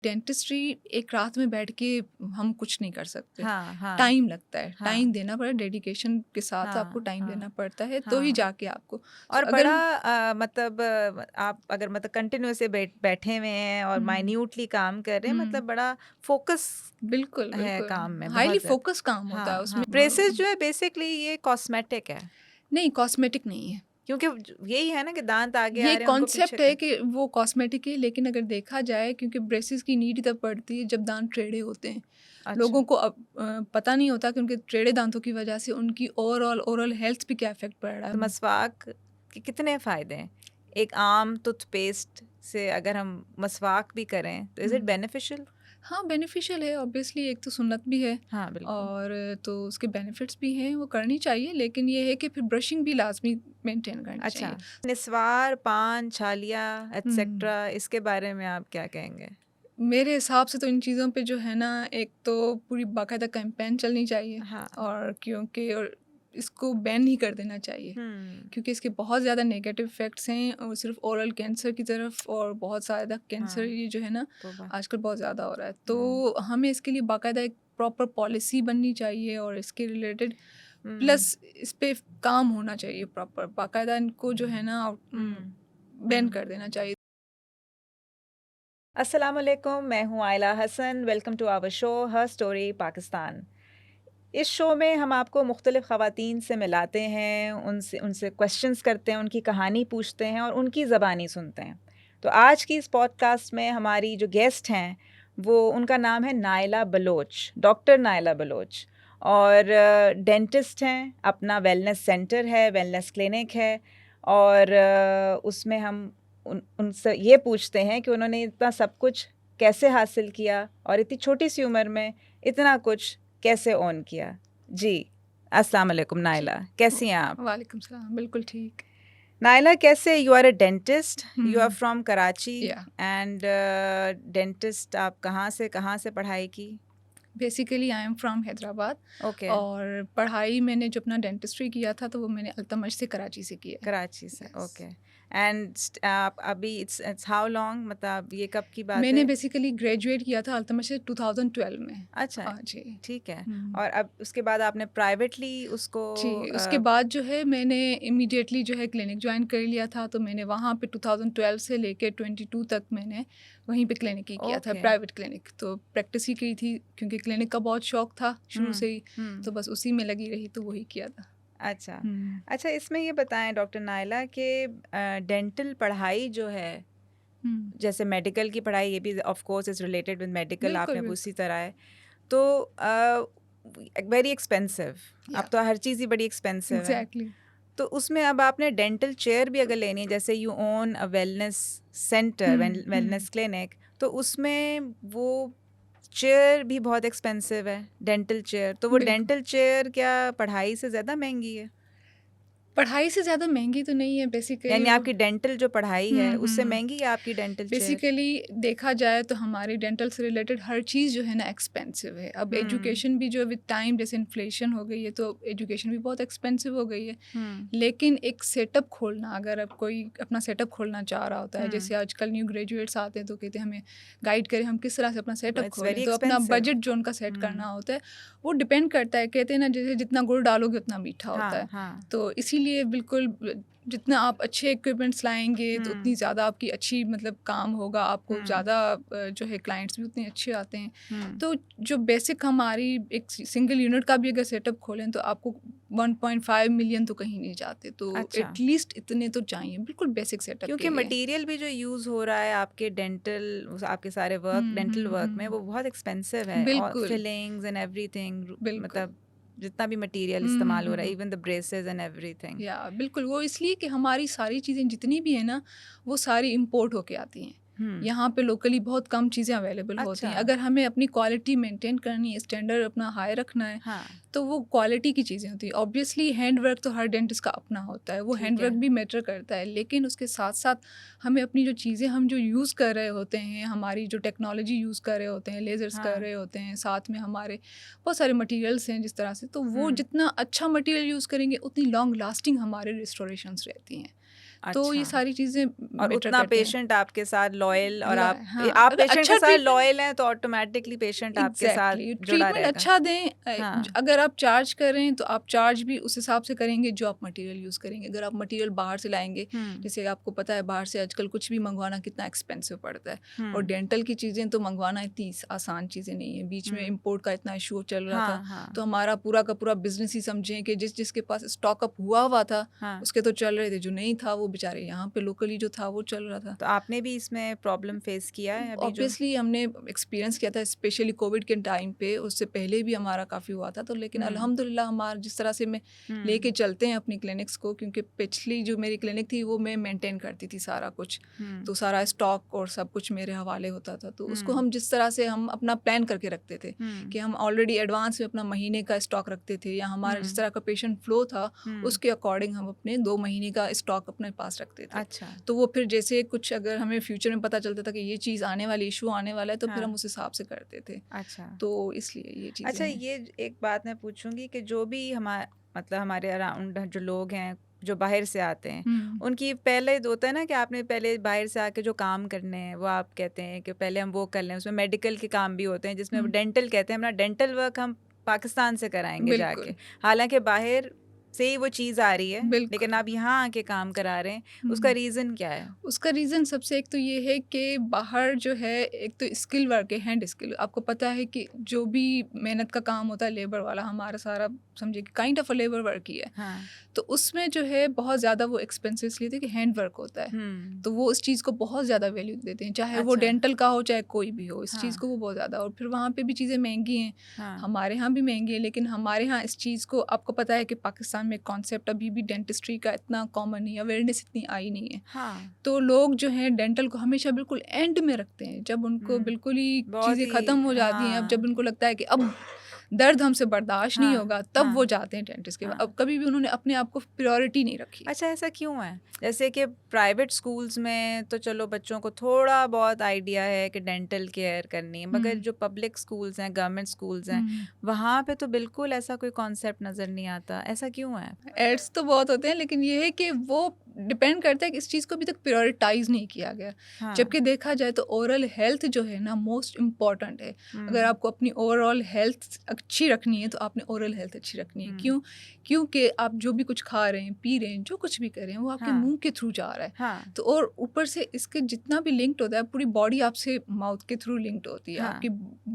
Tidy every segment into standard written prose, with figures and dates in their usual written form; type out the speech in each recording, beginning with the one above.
Dentistry एक रात में बैठ के हम कुछ नहीं कर सकते। हाँ हाँ टाइम लगता है, हाँ टाइम देना पड़ता है, डेडिकेशन के साथ आपको हाँ टाइम हाँ देना पड़ता है तो ही हाँ। जाके आपको और अगर बड़ा मतलब आप अगर मतलब कंटिन्यूस बैठे हुए हैं और माइन्यूटली काम कर रहे हैं, मतलब बड़ा फोकस बिल्कुल है बिल्कुल काम में हाईली बहुत ज्यादा। फोकस काम होता है हाँ हाँ, उसमें। ब्रेसेस जो है बेसिकली ये कॉस्मेटिक है, नहीं, कॉस्मेटिक नहीं है। क्योंकि यही है ना कि दांत आगे आ ये रहे हैं उनको पीछे कॉन्सेप्ट है कि वो कॉस्मेटिक है, लेकिन अगर देखा जाए क्योंकि ब्रेसेस की नीड तब पड़ती है जब दांत टेढ़े होते हैं। अच्छा। लोगों को अब पता नहीं होता कि उनके टेढ़े दांतों की वजह से उनकी ओवरऑल हेल्थ पे क्या इफेक्ट पड़ रहा तो है। मसवाक के कितने फायदे हैं? एक आम टूथपेस्ट से अगर हम मसवाक भी करें तो इज इट बेनिफिशियल? हाँ, बेनिफिशियल है ऑब्वियसली, एक तो सुन्नत भी है हाँ बिल्कुल। और तो उसके बेनिफिट्स भी हैं, वो करनी चाहिए, लेकिन ये है कि फिर ब्रशिंग भी लाजमी मेंटेन करनी अच्छा, चाहिए। निस्वार, पान, छालिया हम्म, एटसेट्रा, इसके बारे में आप क्या कहेंगे? मेरे हिसाब से तो इन चीज़ों पे जो है ना, एक तो पूरी बाकायदा कैंपेन चलनी चाहिए हाँ। और क्योंकि और इसको बैन ही कर देना चाहिए हम्म। क्योंकि इसके बहुत ज़्यादा नेगेटिव इफ़ेक्ट्स हैं और सिर्फ ओरल कैंसर की तरफ और बहुत ज़्यादा कैंसर हाँ ये जो है ना तो बा आजकल बहुत ज़्यादा हो रहा है। हम्म तो हमें इसके लिए बाकायदा एक प्रॉपर पॉलिसी बननी चाहिए और इसके रिलेटेड हम्म प्लस इस पे काम होना चाहिए प्रॉपर बाकायदा, इनको जो है ना हम्म बैन हम्म। कर देना चाहिए। अस्सलाम वालेकुम, मैं हूँ Ayla Hasan. Welcome to our show her story Pakistan. इस शो में हम आपको मुख्तलिफ़ ख़वातीन से मिलाते हैं, उनसे उनसे क्वेश्चंस करते हैं, उनकी कहानी पूछते हैं और उनकी ज़बानी सुनते हैं। तो आज की इस पॉडकास्ट में हमारी जो गेस्ट हैं वो उनका नाम है नायला बलोच, डॉक्टर नायला बलोच, और डेंटिस्ट हैं। अपना वेलनेस सेंटर है, वेलनेस क्लिनिक है, और उसमें हम उनसे ये पूछते हैं कि उन्होंने इतना सब कुछ कैसे हासिल किया और इतनी छोटी सी उम्र में इतना कुछ कैसे ऑन किया। जी, अस्सलाम वालेकुम जी, नायला, कैसी हैं आप? वालेकुम सलाम, बिल्कुल ठीक। नायला कैसे, you are a dentist, you are from Karachi, या एंड डेंटिस्ट आप कहाँ से पढ़ाई की? Basically I am from Hyderabad okay, और पढ़ाई मैंने जो अपना डेंटिस्ट्री किया था तो वो मैंने अल्तमश से कराची से किया है। कराची से। यस, ओके, एंड आप अभी इट्स हाउ लॉन्ग, मतलब ये कब की बात मैंने है? बेसिकली ग्रेजुएट किया था अल्तमश से 2012 में। अच्छा, जी। ठीक है। हम्म, और अब उसके बाद आपने प्राइवेटली उसको जी, उसके बाद जो है मैंने इमीडिएटली जो है क्लिनिक ज्वाइन कर लिया था, तो मैंने वहाँ पे 2012 से लेके 22 तक मैंने वहीं पे क्लिनिक ही किया था, ओके। Private clinic. तो प्रैक्टिस ही की थी क्योंकि क्लिनिक का बहुत शौक था शुरू हुँ, से ही, हुँ। तो बस उसी में लगी रही तो वही किया था। अच्छा। हुँ, अच्छा, इसमें ये बताएँ डॉक्टर नायला कि डेंटल पढ़ाई जो है, हुँ, जैसे मेडिकल की पढ़ाई, ये भी of course is related with medical, बिल्कुल, आपने भी बिल्कुल। उसी तरह है। तो वेरी एक्सपेंसिव, अब या तो हर चीज़ ही बड़ी एक्सपेंसिव है। एग्ज़ैक्टली। तो उसमें अब आपने डेंटल चेयर भी अगर लेनी है, जैसे you own a wellness centre, hmm. Wellness clinic, तो उसमें वो चेयर भी बहुत एक्सपेंसिव है, डेंटल चेयर। तो वो बिल्कुल। डेंटल चेयर क्या पढ़ाई से ज़्यादा महंगी है? पढ़ाई से ज़्यादा महँगी तो नहीं है बेसिकली यानी वो। आपकी डेंटल जो पढ़ाई है उससे हुँ। महंगी है आपकी डेंटल चेयर? बेसिकली देखा जाए तो हमारी डेंटल से रिलेटेड हर चीज़ जो है ना एक्सपेंसिव है। अब हम्म एजुकेशन भी जो विद टाइम जैसे इन्फ्लेशन हो गई है तो एजुकेशन भी बहुत एक्सपेंसिव हो गई है। हम्म लेकिन एक सेटअप खोलना, अगर अब कोई अपना सेटअप खोलना चाह रहा होता है, हम्म। जैसे आजकल न्यू ग्रेजुएट्स आते हैं तो कहते हैं हमें गाइड करें हम किस तरह से अपना सेटअप इट्स खोलें, वेरी तो अपना एक्सपेंसिव। बजट जो उनका सेट हम्म। करना होता है वो डिपेंड करता है। कहते हैं ना जैसे जितना गुड़ डालोगे उतना मीठा होता हाँ है। हाँ। तो इसीलिए बिल्कुल जितना आप अच्छे इक्विपमेंट्स लाएँगे तो हम्म उतनी ज़्यादा आपकी अच्छी मतलब काम होगा, आपको हम्म ज़्यादा जो है क्लाइंट्स भी उतने अच्छे आते हैं। हम्म। तो जो बेसिक हमारी एक सिंगल यूनिट का भी अगर सेटअप खोलें तो आपको 1.5 मिलियन तो कहीं नहीं जाते, तो अच्छा, एटलीस्ट इतने तो चाहिए बिल्कुल बेसिक सेटअप के क्योंकि लिए। मटेरियल भी जो यूज़ हो रहा है आपके डेंटल, आपके सारे वर्क, डेंटल वर्क में, वो बहुत एक्सपेंसिव है, और बिल्कुल, फिलिंग्स एंड एवरीथिंग, बिल्कुल। मतलब जितना भी मटेरियल हुँ, हुँ, इस्तेमाल हो हुँ, रहा है, हुँ। Even the braces and everything. या बिल्कुल, वो इसलिए कि हमारी सारी चीज़ें जितनी भी हैं ना, वो सारी इम्पोर्ट होके आती हैं। हम्म। यहाँ पे लोकली बहुत कम चीज़ें अवेलेबल होती अच्छा। हैं। अगर हमें अपनी क्वालिटी मेंटेन करनी है, स्टैंडर्ड अपना हाई रखना है, हाँ, तो वो क्वालिटी की चीज़ें होती हैं। ऑब्वियसली हैंड वर्क तो हर डेंटिस्ट का अपना होता है, वो हैंड ठीक वर्क है। भी मैटर करता है। लेकिन उसके साथ-साथ हमें अपनी जो चीज़ें हम जो यूज़ कर रहे होते हैं, हमारी जो टेक्नोलॉजी यूज़ कर रहे होते हैं, लेज़र्स कर हाँ। रहे होते हैं, साथ में हमारे बहुत सारे मटीरियल्स हैं जिस तरह से, तो वो हम्म जितना अच्छा मटीरियल यूज़ करेंगे, उतनी लॉन्ग लास्टिंग हमारे रिस्टोरेशंस रहती हैं। तो ये अच्छा। सारी चीज़ें और मैटर उतना करती हैं। पेशेंट आपके साथ लॉयल, और आप हाँ, आप अगर पेशेंट अच्छा के साथ ट्रीटमेंट लॉयल हैं तो ऑटोमेटिकली पेशेंट आपके साथ एग्जैक्टली जुड़ा ट्रीटमेंट रहेगा। अच्छा दें। हाँ। अगर आप चार्ज कर रहे हैं तो आप चार्ज भी उस हिसाब से करेंगे जो आप मटेरियल यूज़ करेंगे। अगर आप मटेरियल बाहर से लाएंगे, जैसे आपको पता है बाहर से आजकल कुछ भी मंगवाना कितना एक्सपेंसिव पड़ता है, और डेंटल की चीज़ें तो मंगवाना इतनी आसान चीज़ें नहीं है। बीच में इम्पोर्ट का इतना इशू चल रहा था, हाँ, तो हमारा पूरा का पूरा बिजनेस ही समझें कि जिसके पास स्टॉक अप हुआ था हाँ। उसके तो चल रहे थे, जो नहीं था वो बेचारे यहाँ पे लोकली जो था वो चल रहा था। तो आपने भी इसमें प्रॉब्लम फेस किया है अभी जो? ऑब्वियसली हमने एक्सपीरियंस किया था, स्पेशली कोविड के टाइम पे। उससे पहले भी हमारा काफ़ी हुआ था, तो लेकिन अल्हम्दुलिल्लाह हमारा जिस तरह से मैं लेके चलते हैं अपनी क्लिनिक्स को, क्योंकि पिछली जो मेरी क्लिनिक थी वो मैं मेंटेन करती थी सारा कुछ, तो सारा स्टॉक और सब कुछ मेरे हवाले होता था। तो उसको हम जिस तरह से हम अपना प्लान करके रखते थे कि हम ऑलरेडी एडवांस में अपना महीने का स्टॉक रखते थे, या हमारा जिस तरह का पेशेंट फ्लो था उसके अकॉर्डिंग हम अपने 2 महीने का स्टॉक अपने पास रखते थे। अच्छा। तो वो फिर जैसे कुछ अगर हमें फ्यूचर में पता चलता था कि ये चीज़ आने वाली, इशू आने वाला है, तो फिर हम उस हिसाब से करते थे। अच्छा। तो इसलिए ये चीज़ें अच्छा, हैं। ये एक बात मैं पूछूंगी कि जो भी मतलब हमारे अराउंड जो लोग हैं जो बाहर से आते हैं, उनकी पहले होता है ना कि आपने पहले बाहर से आके जो काम करने हैं वो आप कहते हैं कि पहले हम वो कर लें। उसमें मेडिकल के काम भी होते हैं जिसमें डेंटल कहते हैं, हमारा डेंटल वर्क हम पाकिस्तान से कराएंगे बिल्कुल। जाके, हालांकि बाहर से ही वो चीज़ आ रही है, बिल्कुल। लेकिन आप यहाँ आके काम करा रहे हैं। उसका रीज़न क्या है? उसका रीज़न सबसे एक तो ये है कि बाहर जो है एक तो स्किल वर्क है, हैंड स्किल। आपको पता है कि जो भी मेहनत का काम होता है लेबर वाला, हमारा सारा समझिए कि काइंड ऑफ लेबर वर्क ही है। हाँ। तो उसमें जो है बहुत ज़्यादा वो एक्सपेंसिव इसलिए थे कि हैंड वर्क होता है, तो वो उस चीज़ को बहुत ज़्यादा वैल्यू देते हैं, चाहे वो अच्छा। डेंटल का हो चाहे कोई भी हो, इस हाँ। चीज़ को वो बहुत ज़्यादा। और फिर वहाँ पे भी चीज़ें महंगी हैं। हाँ। हमारे यहाँ भी महंगी है, लेकिन हमारे यहाँ इस चीज़ को, आपको पता है कि पाकिस्तान में कॉन्सेप्ट अभी भी डेंटिस्ट्री का इतना कॉमन नहीं है, अवेयरनेस इतनी आई नहीं है। हाँ। तो लोग जो हैं डेंटल को हमेशा बिल्कुल एंड में रखते हैं, जब उनको बिल्कुल ही बहुत चीज़ें ही ख़त्म हो जाती हैं, अब जब उनको लगता है कि अब दर्द हमसे बर्दाश्त नहीं होगा, तब वो जाते हैं डेंटिस्ट के पास। अब कभी भी उन्होंने अपने आप को प्रायोरिटी नहीं रखी। अच्छा, ऐसा क्यों है? जैसे कि प्राइवेट स्कूल्स में तो चलो बच्चों को थोड़ा बहुत आइडिया है कि डेंटल केयर करनी है, मगर जो पब्लिक स्कूल्स हैं, गवर्नमेंट स्कूल्स हैं, वहाँ पे तो बिल्कुल ऐसा कोई कॉन्सेप्ट नज़र नहीं आता। ऐसा क्यों है? एड्स तो बहुत होते हैं, लेकिन ये है कि वो डिपेंड करता है कि इस चीज़ को अभी तक प्रायोरिटाइज नहीं किया गया। जबकि देखा जाए तो ओरल हेल्थ जो है ना मोस्ट इम्पॉर्टेंट है। अगर आपको अपनी ओवरऑल हेल्थ अच्छी रखनी है तो आपने ओरल हेल्थ अच्छी रखनी है। क्यों? क्योंकि आप जो भी कुछ खा रहे हैं, पी रहे हैं, जो कुछ भी कर रहे हैं वो आपके मुंह के थ्रू जा रहा है। तो और ऊपर से इसके जितना भी लिंक्ड होता है, पूरी बॉडी आपसे माउथ के थ्रू लिंक्ड होती है। आपकी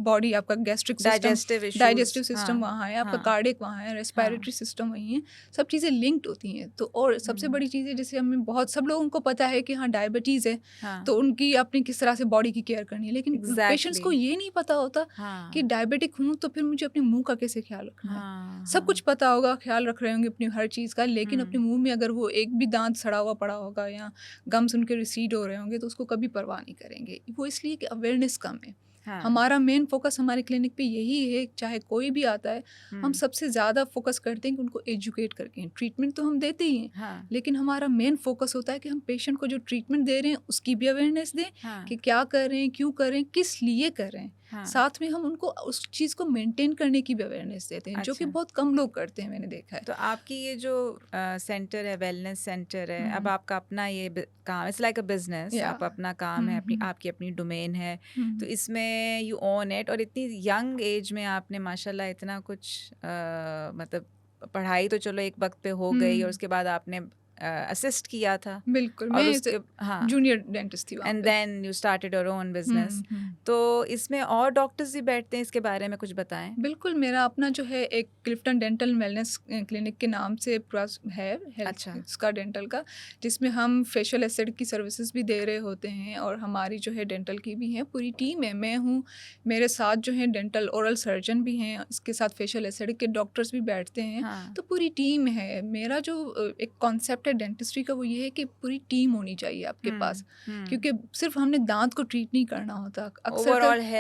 बॉडी, आपका गैस्ट्रिक सिस्टम, डाइजेस्टिव सिस्टम वहाँ है, आपका कार्डियक वहाँ है, रेस्पिरेटरी सिस्टम वहीं है, सब चीज़ें लिंक्ड होती हैं। तो और सबसे बड़ी चीज़ है, जैसे हमें बहुत सब लोगों को पता है कि हाँ डायबिटीज़ है, तो उनकी अपनी किस तरह से बॉडी की केयर करनी है, लेकिन पेशेंट्स को ये नहीं पता होता कि डायबिटिक हूँ तो फिर मुझे अपने मुंह का कैसे ख्याल रखना है। सब कुछ पता होगा, ख्याल रख रहे होंगे अपनी हर चीज़ का, लेकिन अपने मुंह में अगर वो एक भी दांत सड़ा हुआ पड़ा होगा या गम्स उनके रिसीड हो रहे होंगे तो उसको कभी परवाह नहीं करेंगे। वो इसलिए कि अवेयरनेस कम है। हमारा मेन फोकस हमारे क्लिनिक पे यही है, चाहे कोई भी आता है, हम सबसे ज़्यादा फोकस करते हैं कि उनको एजुकेट करके। ट्रीटमेंट तो हम देते ही हैं, लेकिन हमारा मेन फोकस होता है कि हम पेशेंट को जो ट्रीटमेंट दे रहे हैं उसकी भी अवेयरनेस दें कि क्या कर रहे हैं, क्यों कर रहे हैं, किस लिए कर रहे हैं। साथ में हम उनको उस चीज़ को मेंटेन करने की भी अवेयरनेस देते हैं, जो कि बहुत कम लोग करते हैं, मैंने देखा है। तो आपकी ये जो सेंटर है, वेलनेस सेंटर है, अब आपका अपना ये काम, इट्स लाइक अ बिजनेस, आप अपना काम है, आपकी अपनी डोमेन है, तो इसमें यू ओन इट। और इतनी यंग एज में आपने माशाल्लाह इतना कुछ मतलब पढ़ाई तो चलो एक वक्त पे हो गई, और उसके बाद आपने असिस्ट किया था। बिल्कुल, और मैं उसके जूनियर डेंटिस्ट थी वहाँ एंड पे। Then you started your own business. तो इसमें और डॉक्टर्स भी बैठते हैं, इसके बारे में कुछ बताएं। बिल्कुल, मेरा अपना जो है एक क्लिफ्टन डेंटल वेलनेस क्लिनिक के नाम से पूरा है, हेल्थ इसका डेंटल का, जिसमें हम फेशियल एसिड की सर्विसेज भी दे रहे होते हैं, और हमारी जो है डेंटल की भी है, पूरी टीम है। मैं हूँ, मेरे साथ जो है डेंटल ओरल सर्जन भी हैं, इसके साथ फेशियल एसिड के डॉक्टर्स भी बैठते हैं। तो पूरी टीम है। मेरा जो एक कॉन्सेप्ट है डेंटिस्ट्री का वो ये है कि पूरी टीम होनी चाहिए आपके पास, क्योंकि सिर्फ हमने दांत को ट्रीट नहीं करना होता, अक्सर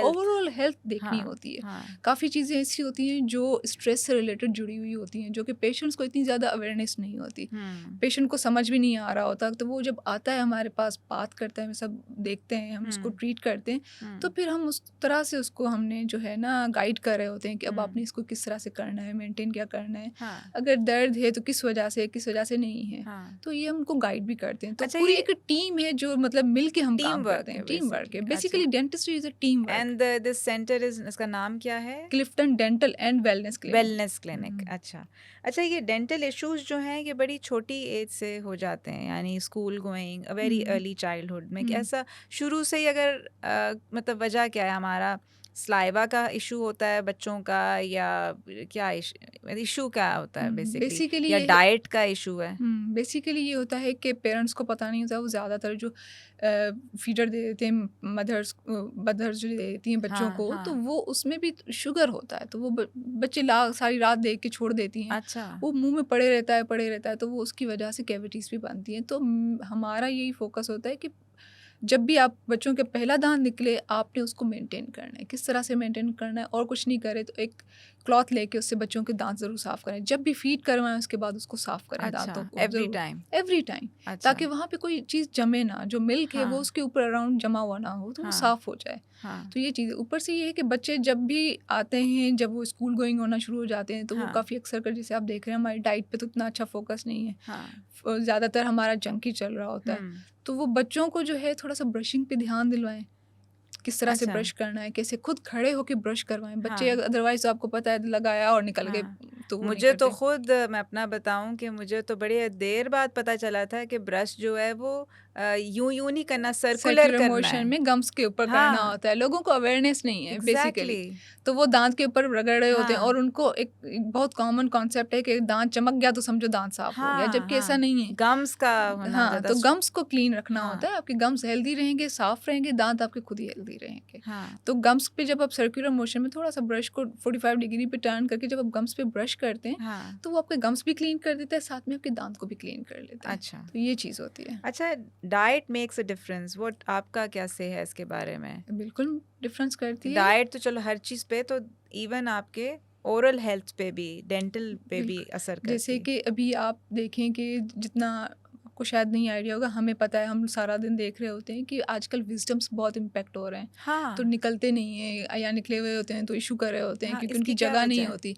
ओवरऑल हेल्थ देखनी होती है। काफ़ी चीज़ें ऐसी होती हैं जो स्ट्रेस से रिलेटेड जुड़ी हुई होती हैं, जो कि पेशेंट्स को इतनी ज़्यादा अवेयरनेस नहीं होती। पेशेंट को समझ भी नहीं आ रहा होता, तो वो जब आता है हमारे पास, बात करता है, हम सब देखते हैं, हम उसको ट्रीट करते हैं, तो फिर हम उस तरह से उसको हमने जो है ना गाइड कर रहे होते हैं कि अब आपने इसको किस तरह से करना है, मेंटेन क्या करना है, अगर दर्द है तो किस वजह से नहीं है, हाँ। तो ये हम उनको गाइड भी करते हैं। तो अच्छा, पूरी ये एक टीम है जो मतलब मिल के हम टीम काम वर्क करते है हैं, टीम वर्क है बेसिकली। बेसिकली। अच्छा, dentistry is a team work. And this centre is, इसका नाम क्या है? Clifton dental and wellness clinic. Wellness clinic. अच्छा अच्छा, ये डेंटल इश्यूज जो हैं ये बड़ी छोटी एज से हो जाते हैं, यानी school going very early childhood में, ऐसा शुरू से ही अगर मतलब वजह क्या है? हमारा स्लाइवा का इशू होता है बच्चों का, या क्या इशू क्या होता है बेसिकली, बेसिकली या ये डाइट का इशू है? बेसिकली ये होता है कि पेरेंट्स को पता नहीं होता, वो ज़्यादातर जो फीडर दे देते हैं, मदर्स जो दे देती हैं बच्चों हाँ को, तो हाँ। वो उसमें भी शुगर होता है, तो वो बच्चे सारी रात देख के छोड़ देती हैं, अच्छा। वो मुंह में पड़े रहता है, तो वो उसकी वजह से कैविटीज़ भी बनती हैं। तो हमारा यही फोकस होता है कि जब भी आप बच्चों के पहला दांत निकले, आपने उसको मेंटेन करना है। किस तरह से मेंटेन करना है, और कुछ नहीं करे तो एक क्लॉथ लेके उससे बच्चों के दांत ज़रूर साफ़ करें। जब भी फीड करवाएं उसके बाद उसको साफ़ करें दांतों अच्छा, को एवरी टाइम? एवरी टाइम, अच्छा। ताकि वहाँ पे कोई चीज़ जमे ना, जो मिल्क है वो हाँ उसके ऊपर अराउंड जमा हुआ ना हो, तो वो हाँ साफ़ हो जाए। हाँ तो ये चीज़ ऊपर से ये है कि बच्चे जब भी आते हैं, जब वो स्कूल गोइंग होना शुरू हो जाते हैं, तो वो हाँ काफ़ी अक्सर कर, जैसे आप देख रहे हैं हमारी डाइट पे तो इतना अच्छा फोकस नहीं है, हाँ। ज़्यादातर हमारा जंक ही चल रहा होता है। तो वो बच्चों को जो है थोड़ा सा ब्रशिंग पे ध्यान दिलवाएं, किस तरह से अच्छा। ब्रश करना है, कैसे खुद खड़े होके ब्रश करवाएं बच्चे। हाँ अदरवाइज तो आपको पता है लगाया और निकल गए, हाँ। तो वो नहीं मुझे तो करते। खुद, मैं अपना बताऊं कि मुझे तो बड़ी देर बाद पता चला था कि ब्रश जो है वो यूं यूं नहीं करना, सर्कुलर सर्कुलर करना मोशन है। में गम्स के ऊपर करना हाँ, होता है, लोगों को अवेयरनेस नहीं है बेसिकली। एग्जैक्टली। तो वो दांत के ऊपर रगड़ रहे होते हैं, हाँ और उनको एक बहुत कॉमन कॉन्सेप्ट है कि दांत चमक गया तो समझो दांत साफ हो गया, हाँ जबकि ऐसा हाँ, नहीं है। गम्स का होना हाँ, ज़्यादा तो गम्स को क्लीन रखना हाँ होता है, आपके गम्स हेल्दी रहेंगे, साफ रहेंगे, दांत आपके खुद ही हेल्दी रहेंगे। हाँ तो गम्स पे जब आप सर्कुलर मोशन में थोड़ा सा ब्रश को 45 डिग्री पे टर्न करके जब आप गम्स पे ब्रश करते हैं, हाँ। तो वो आपके गम्स भी क्लीन कर देता है, साथ में आपके दांत को भी क्लीन कर लेता है। अच्छा तो ये चीज़ होती है। अच्छा, diet makes a difference, what आपका क्या से है इसके बारे में? बिल्कुल डिफरेंस करती है। डाइट तो चलो हर चीज़ पे, तो इवन आपके ओरल हेल्थ पे भी, डेंटल पे भी बिल्कुल, असर जैसे करती है? कि अभी आप देखें कि जितना आपको शायद नहीं आइडिया होगा, हमें पता है, हम सारा दिन देख रहे होते हैं कि आजकल विजडम्स बहुत इम्पेक्ट हो रहे हैं, तो हाँ निकलते नहीं हैं, या निकले हुए होते हैं तो इशू कर रहे होते हैं हाँ, क्योंकि इसकी उनकी क्या जगह वजह नहीं है? होती।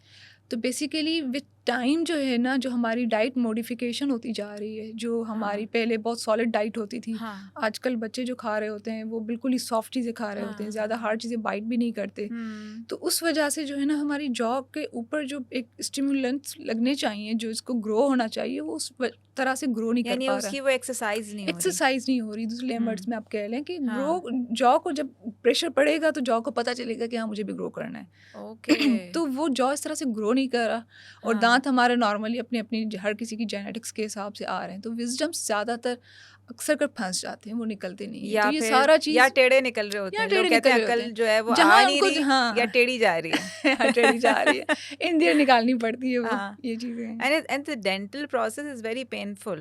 तो बेसिकली विद टाइम जो है ना, जो हमारी डाइट मॉडिफिकेशन होती जा रही है, जो हमारी हाँ पहले बहुत सॉलिड डाइट होती थी, हाँ आजकल बच्चे जो खा रहे होते हैं वो बिल्कुल ही सॉफ्ट चीज़ें खा रहे होते हैं, हाँ ज़्यादा हाँ। हार्ड चीज़ें बाइट भी नहीं करते। हम्म। तो उस वजह से जो है ना, हमारी जॉ के ऊपर जो एक स्टिमुलेंट्स लगने चाहिए, जो इसको ग्रो होना चाहिए, वो उस तरह से ग्रो नहीं कर यानी पा रहा उसकी है। वो एक्सरसाइज नहीं हो रही? एक्सरसाइज नहीं हो रही, दूसरे हम्म। वर्ड्स में आप कह लें कि ग्रो, हाँ। जॉ को जब प्रेशर पड़ेगा तो जॉ को पता चलेगा कि हाँ मुझे भी ग्रो करना है। ओके। तो वो जॉ इस तरह से ग्रो नहीं कर रहा, और हाँ दांत हमारे नॉर्मली अपनी अपनी हर किसी की जेनेटिक्स के हिसाब से आ रहे हैं, तो विजडम्स ज़्यादातर अक्सर कर फंस जाते हैं, वो निकलते नहीं है। तो या ये फिर सारा या चीज़ टेढ़े निकल रहे होते यहाँ हैं, लोग टेढ़े कहते निकल हैं रहे होते अकल हैं, जो है वो जहाँ आ नहीं उनको रही या हाँ टेढ़ी जा रही है। टेढ़ी जा रही है, इंदियर निकालनी पड़ती है वो, हाँ। ये चीज़ें हैं। And the dental process is very painful.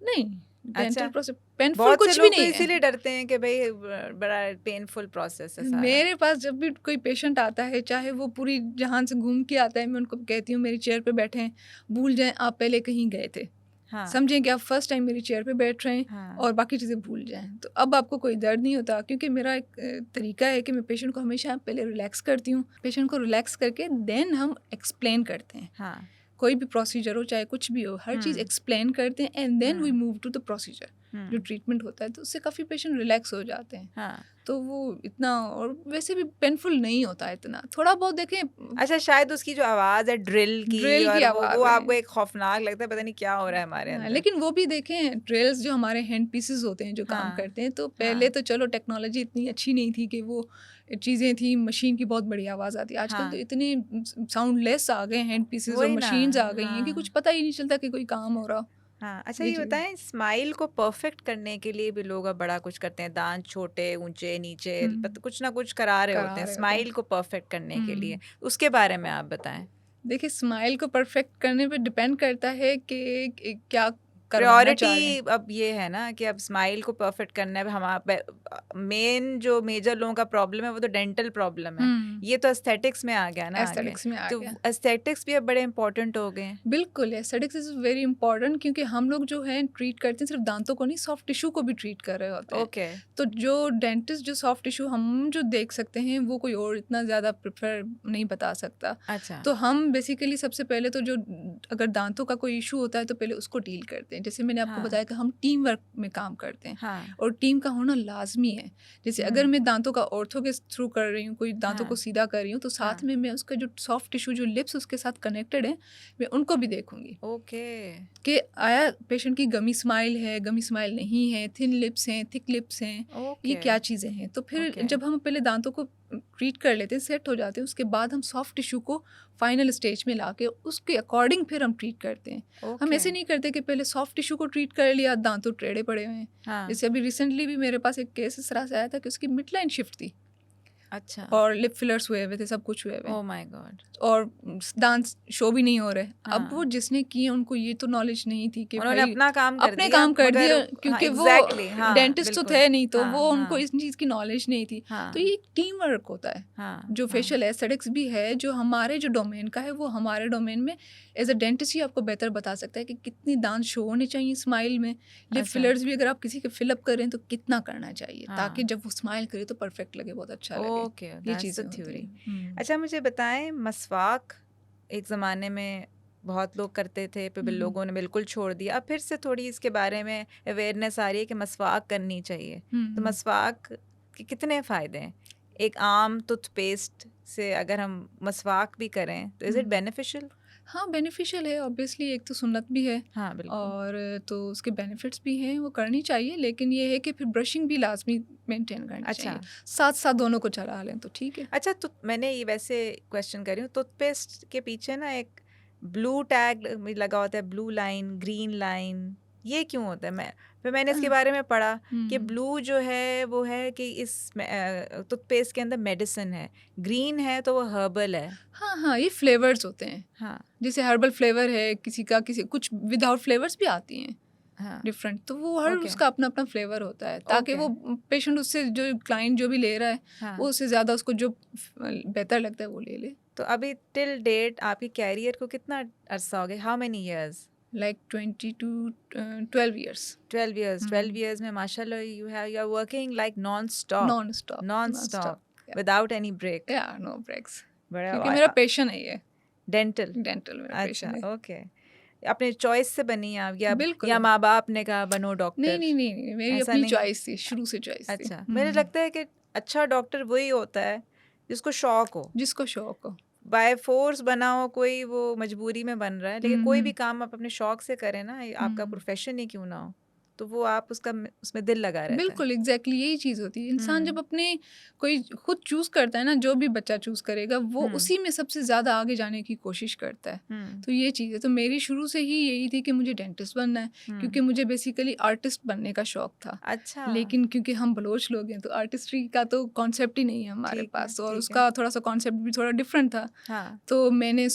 नहीं, डेंटल अच्छा, प्रोसेस पेनफुल बहुत से कुछ भी लोग तो नहीं है। इसीलिए डरते हैं कि भाई बड़ा पेनफुल प्रोसेस है सारा। मेरे पास जब भी कोई पेशेंट आता है, चाहे वो पूरी जहान से घूम के आता है, मैं उनको कहती हूँ मेरी चेयर पे बैठे हैं, भूल जाएं आप पहले कहीं गए थे, हाँ समझें कि आप फर्स्ट टाइम मेरी चेयर पे बैठ रहे हैं, हाँ और बाकी चीज़ें भूल जाएं। तो अब आपको कोई दर्द नहीं होता, क्योंकि मेरा एक तरीका है कि मैं पेशेंट को हमेशा पहले रिलैक्स करती हूँ, पेशेंट को रिलैक्स करके देन हम एक्सप्लेन करते हैं। हाँ। कोई भी प्रोसीजर हो, चाहे कुछ भी हो, हर चीज़ एक्सप्लेन करते हैं, and then we move to the procedure, जो ट्रीटमेंट होता है। तो उससे काफ़ी पेशेंट रिलैक्स हो जाते हैं। हाँ। तो वो इतना, और वैसे भी पेनफुल नहीं होता है इतना, थोड़ा बहुत देखें। अच्छा, शायद उसकी जो आवाज़ है ड्रिल की, ड्रिल की और वो आवाज़ आपको है, एक खौफनाक लगता है, पता नहीं क्या हो रहा है हमारे हाँ, अंदर। लेकिन वो भी देखें, ड्रिल्स जो हमारे हैंड पीसेस होते हैं जो काम हाँ करते हैं, तो हाँ पहले तो चलो टेक्नोलॉजी इतनी अच्छी नहीं थी कि वो चीज़ें थी, मशीन की बहुत बड़ी आवाज़ आती है। आजकल तो हाँ, इतने साउंडलेस आ गए हैंड पीसेस और वही ना। मशीन्स आ गई हैं कि कुछ हाँ पता ही नहीं चलता कि कोई काम हो रहा हो। हाँ। अच्छा, ये ये चीज़ बताएं, स्माइल को परफेक्ट करने के लिए भी लोग अब बड़ा कुछ करते हैं, दांत छोटे ऊंचे नीचे, कुछ ना कुछ करा रहे होते करा हैं रहे होते हैं। स्माइल को परफेक्ट करने के लिए। हम्म, उसके बारे में आप बताएं। देखिए, स्माइल को परफेक्ट करने पे डिपेंड करता है कि क्या करवाना चाह रहे हैं। प्रायोरिटी अब ये है ना कि अब स्माइल को परफेक्ट करना है, हमारा मेन जो मेजर लोगों का प्रॉब्लम है वो तो डेंटल प्रॉब्लम है। ये तो एस्थेटिक्स में आ गया ना आगे, एस्थेटिक्स में आ तो गया। एस्थेटिक्स भी अब बड़े इंपॉर्टेंट हो गए हैं। बिल्कुल, एस्थेटिक्स इज़ वेरी इंपॉर्टेंट, क्योंकि हम लोग जो है ट्रीट करते हैं सिर्फ दांतों को नहीं, सॉफ्ट टिश्यू को भी ट्रीट कर रहे होते हैं। ओके। तो जो डेंटिस्ट जो सॉफ्ट टिश्यू हम जो देख सकते हैं, वो कोई और इतना ज़्यादा प्रेफर नहीं बता सकता। अच्छा। तो हम बेसिकली सबसे पहले तो जो अगर दांतों का कोई इशू होता है तो पहले उसको डील करते हैं। हैं। जैसे मैंने आपको हाँ। बताया कि हम टीम वर्क में काम करते हैं हाँ। और टीम का होना लाजमी है। जैसे अगर मैं दांतों का ऑर्थो के थ्रू कर रही हूँ, कोई दांतों को सीधा कर रही हूँ, तो साथ में मैं उसका जो सॉफ्ट टिश्यू जो लिप्स उसके साथ कनेक्टेड है, मैं उनको भी देखूंगी ओके कि आया पेशेंट की गमी स्माइल है, गमी स्माइल नहीं है, थिन लिप्स हैं, थिक लिप्स हैं, ये क्या चीज़ें हैं। तो फिर जब हम पहले दांतों को ट्रीट कर लेते हैं, सेट हो जाते हैं, उसके बाद हम सॉफ्ट टिश्यू को फाइनल स्टेज में लाके उसके अकॉर्डिंग फिर हम ट्रीट करते हैं। हम ऐसे नहीं करते कि पहले सॉफ्ट टिश्यू को ट्रीट कर लिया, दांतों टेढ़े पड़े हुए हैं। जैसे अभी रिसेंटली भी मेरे पास एक केस इस तरह से आया था कि उसकी मिड लाइन शिफ्ट थी। अच्छा। और लिप फिलर्स हुए हुए थे, सब कुछ हुए हुए। Oh my God. और दांत शो भी नहीं हो रहे। अब वो जिसने किए उनको ये तो नॉलेज नहीं थी कि उन्होंने भाई अपना काम कर अपने दिया, काम कर दिया, मगर क्योंकि वो डेंटिस्ट तो थे नहीं, तो वो उनको इस चीज़ की नॉलेज नहीं थी। तो ये एक टीम वर्क होता है। जो फेशियल एस्थेटिक्स भी है, जो हमारे जो डोमेन का है, वो हमारे डोमेन में एज अ डेंटिस्ट ही आपको बेहतर बता सकता है कि कितनी दांत शो होने चाहिए स्माइल में। लिप फिलर्स भी अगर आप किसी के फिलअप करें तो कितना करना चाहिए, ताकि जब वो स्माइल करे तो परफेक्ट लगे, बहुत अच्छा लगे। ओके, ये चीज़ें होती हैं। अच्छा मुझे बताएं, मसवाक एक ज़माने में बहुत लोग करते थे, फिर लोगों ने बिल्कुल छोड़ दिया। अब फिर से थोड़ी इसके बारे में अवेयरनेस आ रही है कि मसवाक करनी चाहिए। तो मसवाक के कितने फ़ायदे हैं? एक आम टूथपेस्ट से अगर हम मसवाक भी करें तो इज़ इट बेनिफिशियल? हाँ, बेनिफिशियल है ऑब्वियसली। एक तो सुन्नत भी है। हाँ बिल्कुल। और तो उसके बेनिफिट्स भी हैं, वो करनी चाहिए, लेकिन ये है कि फिर ब्रशिंग भी लाजमी मेंटेन करनी चाहिए। साथ साथ दोनों को चला लें तो ठीक है। अच्छा, तो मैंने ये वैसे क्वेश्चन कर रही हूँ, टूथपेस्ट के पीछे ना एक ब्लू टैग लगा होता है, ब्लू लाइन, ग्रीन लाइन, ये क्यों होता है? फिर मैंने इसके बारे में पढ़ा कि ब्लू जो है वो है कि इस टूथपेस्ट के अंदर मेडिसिन है, ग्रीन है तो वो हर्बल है। हाँ, ये फ्लेवर्स होते हैं। हाँ, जैसे हर्बल फ्लेवर है किसी का, किसी कुछ विदाउट फ्लेवर्स भी आती हैं डिफरेंट। तो वो हर उसका अपना अपना फ्लेवर होता है, ताकि वो पेशेंट उससे, जो क्लाइंट जो भी ले रहा है, वो उससे ज़्यादा उसको जो बेहतर लगता है वो ले ले। तो अभी टिल डेट आपकी कैरियर को कितना अरसा हो गया? How many years? Like 20 to 12 years. 12 years. 12 years में माशाल्लाह you're working like non-stop. Non-stop. Without any break. Yeah, no breaks. क्योंकि मेरा पैशन है ये। डेंटल मेरा पैशन है। ओके। अपने चॉइस से बनी आप या माँ बाप ने कहा बनो डॉक्टर? नहीं, मेरी अपनी चॉइस थी, शुरू से चॉइस थी। अच्छा, मुझे लगता है कि अच्छा डॉक्टर वही होता है जिसको शौक हो। बाय फोर्स बना हो कोई, वो मजबूरी में बन रहा है, लेकिन कोई भी काम आप अपने शौक से करें ना, आपका प्रोफेशन ही क्यों ना हो, तो वो आप उसमें दिल लगा रहता है। बिल्कुल एग्जैक्टली यही चीज़ होती है। इंसान जब अपने कोई खुद चूज़ करता है ना, जो भी बच्चा चूज़ करेगा वो उसी में सबसे ज़्यादा आगे जाने की कोशिश करता है। तो ये चीज़ है। तो मेरी शुरू से ही यही थी कि मुझे डेंटिस्ट बनना है, क्योंकि मुझे बेसिकली आर्टिस्ट बनने का शौक था। अच्छा। लेकिन क्योंकि हम बलोच लोग हैं तो आर्टिस्ट्री का तो कॉन्सेप्ट ही नहीं है हमारे पास, और उसका थोड़ा सा कॉन्सेप्ट भी थोड़ा डिफरेंट था। तो मैंने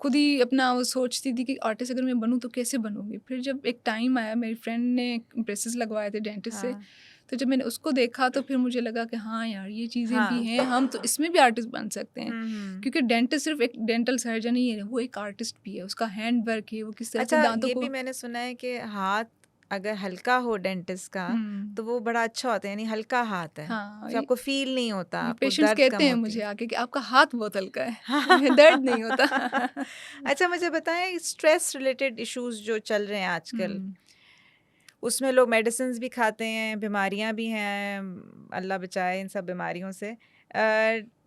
खुद ही अपना वो सोचती थी कि आर्टिस्ट अगर मैं बनूँ तो कैसे बनूँगी। फिर जब एक टाइम आया, मेरी फ्रेंड ने ब्रेसेस लगवाए थे डेंटिस्ट से, तो जब मैंने उसको देखा तो फिर मुझे लगा कि हाँ यार, ये चीज़ें भी हैं, हम तो इसमें भी आर्टिस्ट बन सकते हैं। क्योंकि डेंटिस्ट सिर्फ एक डेंटल सर्जन ही है, वो एक आर्टिस्ट भी है, उसका हैंड वर्क है, वो किस तरह से दांतों को। ये भी मैंने सुना है कि हाथ अगर हल्का हो डेंटिस्ट का तो वो बड़ा अच्छा होता है, यानी हल्का हाथ है। हाँ, तो आपको फील नहीं होता, पेशेंट्स कहते हैं मुझे आके कि आपका हाथ बहुत हल्का है, दर्द नहीं होता। अच्छा मुझे बताएं, स्ट्रेस रिलेटेड इश्यूज जो चल रहे हैं आजकल, उसमें लोग मेडिसिन भी खाते हैं, बीमारियां भी हैं, अल्लाह बचाए इन सब बीमारियों से।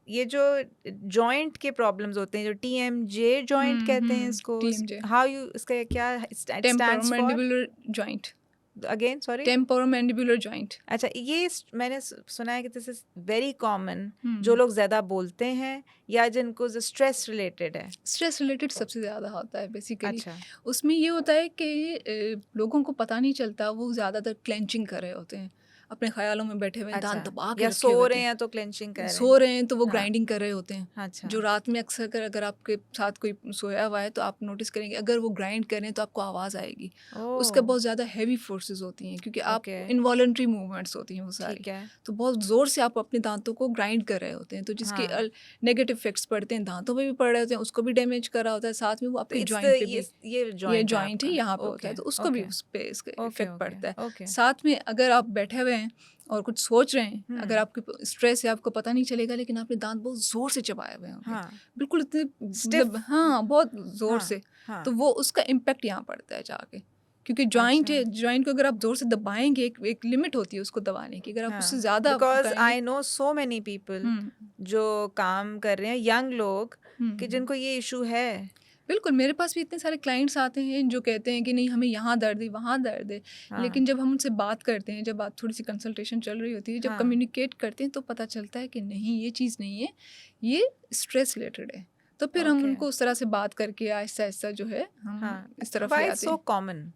ये जो जॉइंट के प्रॉब्लम्स होते हैं, जो TMJ जॉइंट कहते हैं इसको, हाउ यू, इसका क्या stands for? Joint. Again sorry? Temporomandibular joint. अच्छा, ये मैंने सुना है कि दिस इज वेरी कॉमन, जो लोग ज़्यादा बोलते हैं या जिनको स्ट्रेस रिलेटेड है। स्ट्रेस रिलेटेड सबसे ज़्यादा होता है बेसिकली। अच्छा। उसमें ये होता है कि लोगों को पता नहीं चलता, वो ज़्यादातर क्लेंचिंग कर रहे होते हैं, अपने ख्यालों में बैठे हुए, दांत दबा के या रखे सो हुए रहे हैं तो क्लेंचिंग कर रहे हैं, सो रहे हैं तो वो ग्राइंडिंग कर रहे होते हैं। अच्छा। जो रात में अक्सर अगर आपके साथ कोई सोया हुआ है तो आप नोटिस करेंगे, अगर वो ग्राइंड करें तो आपको आवाज़ आएगी। उसका बहुत ज़्यादा हैवी फोर्सेस होती हैं, क्योंकि आप इनवॉलंटरी मूवमेंट्स होती हैं वो सारी, तो बहुत ज़ोर से आप अपने दांतों को ग्राइंड कर रहे होते हैं, तो जिसके नेगेटिव इफेक्ट्स पड़ते हैं, दांतों पे भी पड़ रहे होते हैं, उसको भी डैमेज कर रहा होता है, साथ में वो आपके जॉइंट पे भी, ये जॉइंट है यहाँ पे होता है, तो उसको भी उस पे इसका इफेक्ट पड़ता है। साथ में अगर आप बैठे हुए हैं और कुछ सोच रहे हैं, अगर आपके स्ट्रेस है, आपको पता नहीं चलेगा, लेकिन आपने दांत बहुत जोर से चबाए हुए होंगे, बिल्कुल इतने बहुत जोर से, तो वो उसका इम्पैक्ट यहाँ पड़ता है जाके, क्योंकि जॉइंट है, अच्छा जॉइंट को अगर आप जोर से दबाएंगे, एक लिमिट होती है उसको दबाने की, अगर आप उससे हाँ ज़्यादा बिकॉज करेंगे। I know so many people hmm जो काम कर रहे हैं यंग लोग कि हम्म जिनको ये इशू है बिल्कुल, मेरे पास भी इतने सारे क्लाइंट्स आते हैं जो कहते हैं कि नहीं हमें यहाँ दर्द है, वहाँ दर्द है। हाँ लेकिन जब हम उनसे बात करते हैं, जब बात थोड़ी-सी कंसल्टेशन चल रही होती है, जब हाँ कम्युनिकेट करते हैं तो पता चलता है कि नहीं ये चीज़ नहीं है, ये स्ट्रेस रिलेटेड है। तो फिर हम ओके उनको उस तरह से बात करके आहिस्ता-आहिस्ता जो है हम हाँ इस तरफ ले वाई आते सो हैं। कॉमन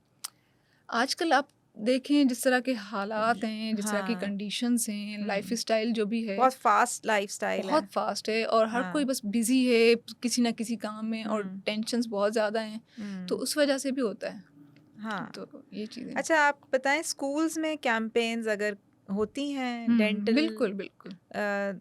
आजकल आप देखें जिस तरह के हालात हैं, जिस तरह की हाँ कंडीशंस हैं, हम्म लाइफ़स्टाइल जो भी है, बहुत फास्ट लाइफस्टाइल है बहुत फ़ास्ट है और हर कोई हाँ बस बिज़ी है किसी न किसी काम में और हम्म टेंशन्स बहुत ज़्यादा हैं, तो हम्म उस वजह से भी होता है। हाँ तो ये चीज़ें। अच्छा आप बताएं स्कूल्स में कैंपेन्स अगर होती हैं डेंटल बिल्कुल, बिल्कुल।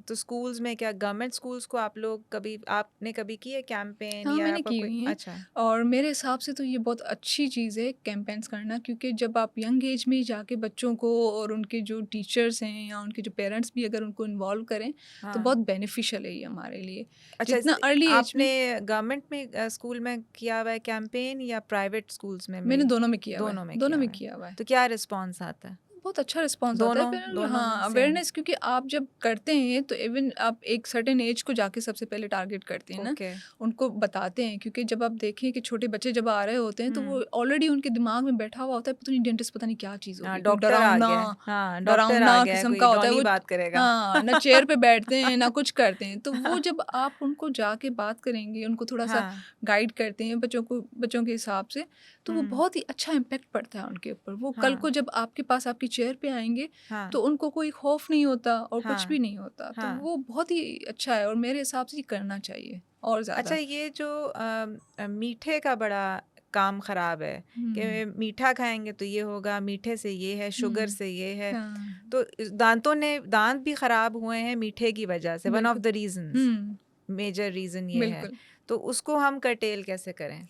तो स्कूल्स में क्या गवर्नमेंट स्कूल्स को आप लोग कभी आपने कभी की है कैंपेन हाँ, या मैंने आपका की कोई हुई हैं अच्छा और मेरे हिसाब से तो ये बहुत अच्छी चीज़ है कैम्पेन्स करना, क्योंकि जब आप यंग एज में ही जाके बच्चों को और उनके जो टीचर्स हैं या उनके जो पेरेंट्स भी अगर उनको इन्वॉल्व करें, तो हाँ बहुत बेनिफिशियल है ये हमारे लिए। अच्छा जितना अर्ली एज आपने में गवर्नमेंट में स्कूल में किया हुआ है कैंपेन या प्राइवेट स्कूल्स में मैंने भी दोनों में किया हुआ है, दोनों में दोनों किया में हुआ है किया हुआ है। तो क्या रिस्पॉन्स आता है बहुत अच्छा रिस्पॉन्स आता है। दोनों फिर दोनों में हाँ, सेम अवेयरनेस, क्योंकि आप जब करते हैं तो इवन आप एक सर्टेन एज को जाके सबसे पहले टारगेट करते हैं ना, ओके उनको बताते हैं, क्योंकि जब आप देखें कि छोटे बच्चे जब आ रहे होते हैं तो वो हम्म ऑलरेडी उनके दिमाग में बैठा हुआ होता है, पता नहीं डेंटिस्ट पता नहीं क्या चीज़ हाँ होगी, कोई डॉक्टर आ डरावना गया है हाँ डॉक्टर आ डरावना गया है किस्म कोई का होता है जॉनी वो। बात करेगा हाँ, ना चेयर पे बैठते हैं ना कुछ करते हैं, तो वो जब आप उनको जाके बात करेंगे, उनको थोड़ा सा हाँ गाइड करते हैं बच्चों के हिसाब से, तो वो बहुत ही अच्छा इम्पेक्ट पड़ता है उनके ऊपर। वो कल हाँ को जब आपके पास आपकी चेयर पे आएंगे हाँ तो उनको कोई खौफ नहीं होता और कुछ हाँ भी नहीं होता, तो हाँ वो बहुत ही अच्छा है और मेरे हिसाब से ये करना चाहिए और अच्छा ज़्यादा। ये जो मीठे का बड़ा काम खराब है हुँ, कि मीठा खाएंगे तो ये होगा मीठे से ये है शुगर हुँ, से ये है हाँ, तो दांत भी खराब हुए हैं मीठे की वजह से वन ऑफ बिल्कुल। द रीजंस हुँ, मेजर रीजन ये है बिल्कुल। तो उसको हम कर्टेल कैसे करें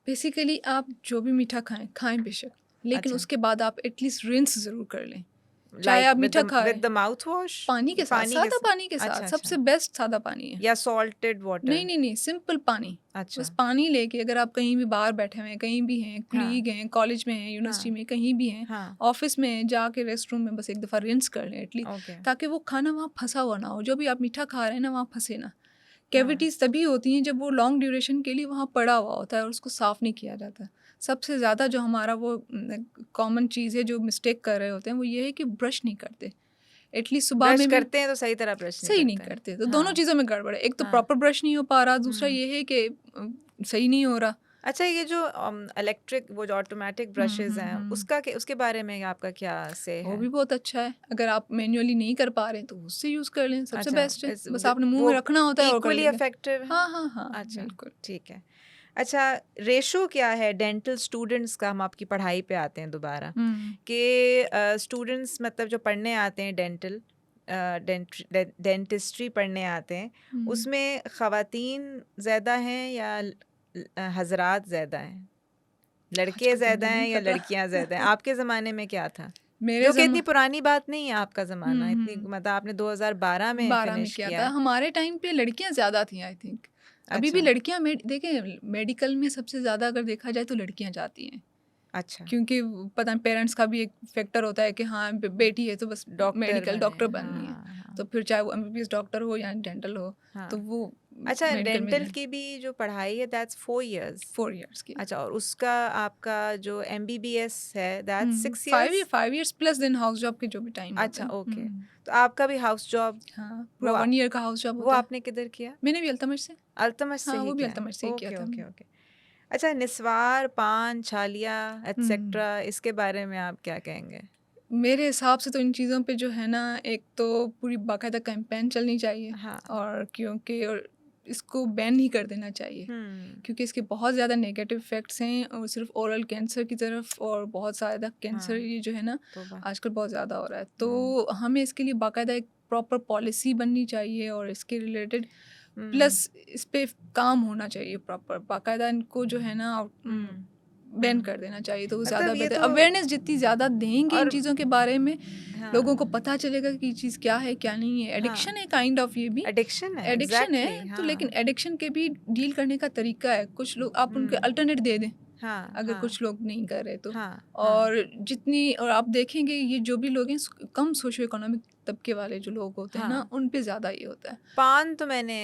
बेसिकली आप जो भी मीठा खाएँ, खाएँ बेशक, लेकिन अच्छा उसके बाद आप एटलीस्ट रिंस ज़रूर कर लें। चाहे लाइक आप मीठा विद खाएँ, द माउथ वॉश पानी के साथ, पानी के सादा पानी के अच्छा साथ, अच्छा सबसे बेस्ट सादा पानी है। या सॉल्टेड नहीं, वाटर नहीं, नहीं, सिंपल पानी। अच्छा बस पानी लेके अगर आप कहीं भी बाहर बैठे हुए हैं, कहीं भी हैं, हाँ कुलीग हैं, कॉलेज में हैं, यूनिवर्सिटी हाँ में कहीं भी हैं, हाँ ऑफ़िस में हैं, जाके रेस्टरूम में बस एक दफ़ा रिंस कर लें एटलीस्ट, ओके ताकि वो खाना वहाँ फँसा हुआ ना हो। जो भी आप मीठा खा रहे हैं ना, वहाँ फँसे ना। हाँ कैविटीज़ तभी होती हैं जब वो लॉन्ग ड्यूरेशन के लिए वहाँ पड़ा हुआ होता है और उसको साफ़ नहीं किया जाता। सबसे ज़्यादा जो हमारा वो कॉमन चीज़ है, जो मिस्टेक कर रहे होते हैं, वो ये है कि ब्रश नहीं करते। एटलीस्ट सुबह ब्रश में भी करते हैं तो सही तरह ब्रश नहीं सही नहीं करते हैं करते, तो दोनों हाँ चीज़ों में गड़बड़ है। एक तो हाँ प्रॉपर ब्रश नहीं हो पा रहा, दूसरा हम्म ये है कि सही नहीं हो रहा। अच्छा ये जो इलेक्ट्रिक वो जो ऑटोमेटिक ब्रशेस हैं हुँ। उसके बारे में आपका क्या से वो है भी बहुत अच्छा है। अगर आप मैन्युअली नहीं कर पा रहे हैं, तो उससे यूज़ कर लें, सबसे अच्छा बेस्ट है। बस आपने मुँह में रखना होता है और कर इक्वली लेंगे। इफेक्टिव है हाँ, हाँ, हाँ, अच्छा बिल्कुल। ठीक है अच्छा रेशो क्या है डेंटल स्टूडेंट्स का हम आपकी पढ़ाई पे आते हैं दोबारा हुँ, कि स्टूडेंट्स मतलब जो पढ़ने आते हैं डेंटिस्ट्री पढ़ने आते हैं हुँ। उसमें ख़वातीन ज़्यादा हैं या हजरात ज़्यादा हैं लड़के आजकल तो ज़्यादा मुझे नहीं हैं या पता। लड़कियां ज़्यादा हैं आपके ज़माने में क्या था मेरे जो कि इतनी ज़मा पुरानी बात नहीं है आपका ज़माना इतनी हुँ। मतलब आपने 2012 में 12 में फिनिश किया किया था। है हमारे टाइम पे लड़कियाँ ज़्यादा थीं आई थिंक। अभी भी अच्छा लड़कियाँ देखें मेडिकल में सबसे ज़्यादा अगर देखा जाए तो लड़कियाँ जाती हैं। अच्छा क्योंकि पता नहीं पेरेंट्स का भी एक फैक्टर होता है कि हाँ बेटी है तो बस डॉक्टर मेडिकल बने डॉक्टर बननी है, हाँ हाँ तो फिर चाहे वो एमबीबीएस डॉक्टर हो या डेंटल हो, तो हाँ वो अच्छा मेडिकल में डेंटल जाए। की भी जो पढ़ाई है दैट्स 4 years 4 इयर्स की। अच्छा और उसका आपका जो MBBS है that's 6 years 5 years plus then house job के जो भी टाइम होते अच्छा हैं। ओके तो आपका भी हाउस जॉब हाँ, वो पूरा 1 ईयर का हाउस जॉब वो होता है। आपने किधर किया मैंने भी अल्तमश से। अल्तमश से हाँ, ही वो भी किया है अल्तमश से ही किया ओके था। ओके ओके अच्छा निस्वार पान छालिया हम्म एटसेट्रा इसके बारे में आप क्या कहेंगे मेरे हिसाब से तो इन चीज़ों पे जो है ना, एक तो पूरी बाकायदा कैंपेन चलनी चाहिए हाँ और क्योंकि और इसको बैन ही कर देना चाहिए, क्योंकि इसके बहुत ज़्यादा नेगेटिव इफ़ेक्ट्स हैं और सिर्फ ओरल कैंसर की तरफ और बहुत ज़्यादा कैंसर हाँ ये जो है ना तो बा आजकल बहुत ज़्यादा हो रहा है। तो हमें इसके लिए बाकायदा एक प्रॉपर पॉलिसी बननी चाहिए और इसके रिलेटेड प्लस इस पे काम होना चाहिए प्रॉपर बाकायदा, इनको जो है ना बैन कर देना चाहिए, तो वो ज़्यादा मतलब ये बेहतर। तो अवेयरनेस जितनी ज़्यादा देंगे इन और चीज़ों के बारे में, हाँ लोगों को पता चलेगा कि ये चीज़ क्या है क्या नहीं है। हाँ एडिक्शन है काइंड ऑफ, ये भी एडिक्शन है एडिक्शन एग्जैक्टली है, तो हाँ लेकिन एडिक्शन के भी डील करने का तरीका है। कुछ लोग आप उनके अल्टरनेट दे दें, हाँ, अगर हाँ, कुछ लोग नहीं कर रहे तो। हाँ, हाँ, और जितनी और आप देखेंगे ये जो भी लोग हैं कम सोशो इकोनॉमिक तबके वाले जो लोग होते हैं ना हाँ। उन पे ज़्यादा ये होता है। पान तो मैंने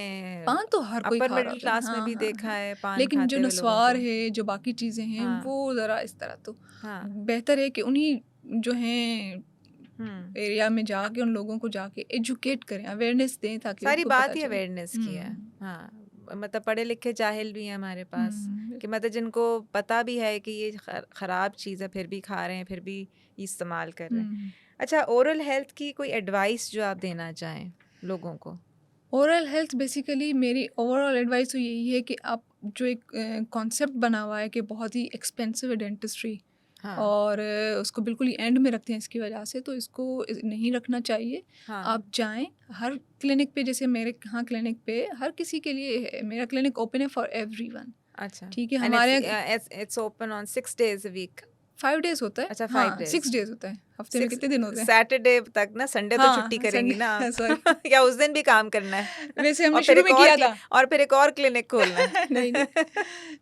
पान तो हर कोई अपर खा रहा मिडिल होता है। क्लास में हाँ, भी हाँ, देखा हाँ। है पान लेकिन जो खाते हुए लोगों नस्वार को। है, जो बाकी चीज़ें हैं हाँ, वो ज़रा इस तरह तो हाँ, बेहतर है कि उन्हीं जो हैं हुँ। एरिया में जाके उन लोगों को जाके एजुकेट करें, अवेयरनेस दें ताकि सारी उनको पता बात ही चले। अवेयरनेस की है। हुँ, हाँ, मतलब पढ़े लिखे जाहिल भी हैं हमारे पास, हुँ, कि मतलब जिनको पता भी है कि ये खराब चीज़ है फिर भी खा रहे हैं, फिर भी इस्तेमाल कर रहे हैं। हुँ। अच्छा, ओरल हेल्थ की कोई एडवाइस जो आप देना चाहें लोगों को? ओरल हेल्थ बेसिकली मेरी ओवरऑल एडवाइस तो यही है कि आप जो एक कॉन्सेप्ट बना हुआ है कि बहुत ही एक्सपेंसिव है डेंटिस्ट्री हाँ, और उसको बिल्कुल ही एंड में रखते हैं इसकी वजह से, तो इसको नहीं रखना चाहिए। हाँ। आप जाएं हर क्लिनिक पे, जैसे मेरे यहाँ क्लिनिक पे हर किसी के लिए है, मेरा क्लिनिक ओपन है फॉर एवरीवन। अच्छा, ठीक है, एंड हमारे यहाँ it's open on 6 days a week. 5 days होता है। अच्छा, 5 हाँ, डेज़। 6 डेज होता है, हफ्ते में 6 कितने दिन होते हैं? सैटरडे तक ना, संडे तो छुट्टी हाँ, करेंगी ना संडे आप? सॉरी। या उस दिन भी काम करना है? वैसे और हमने फिर शुरू एक में और किया था। और फिर एक और क्लिनिक खोलना है? नहीं, नहीं।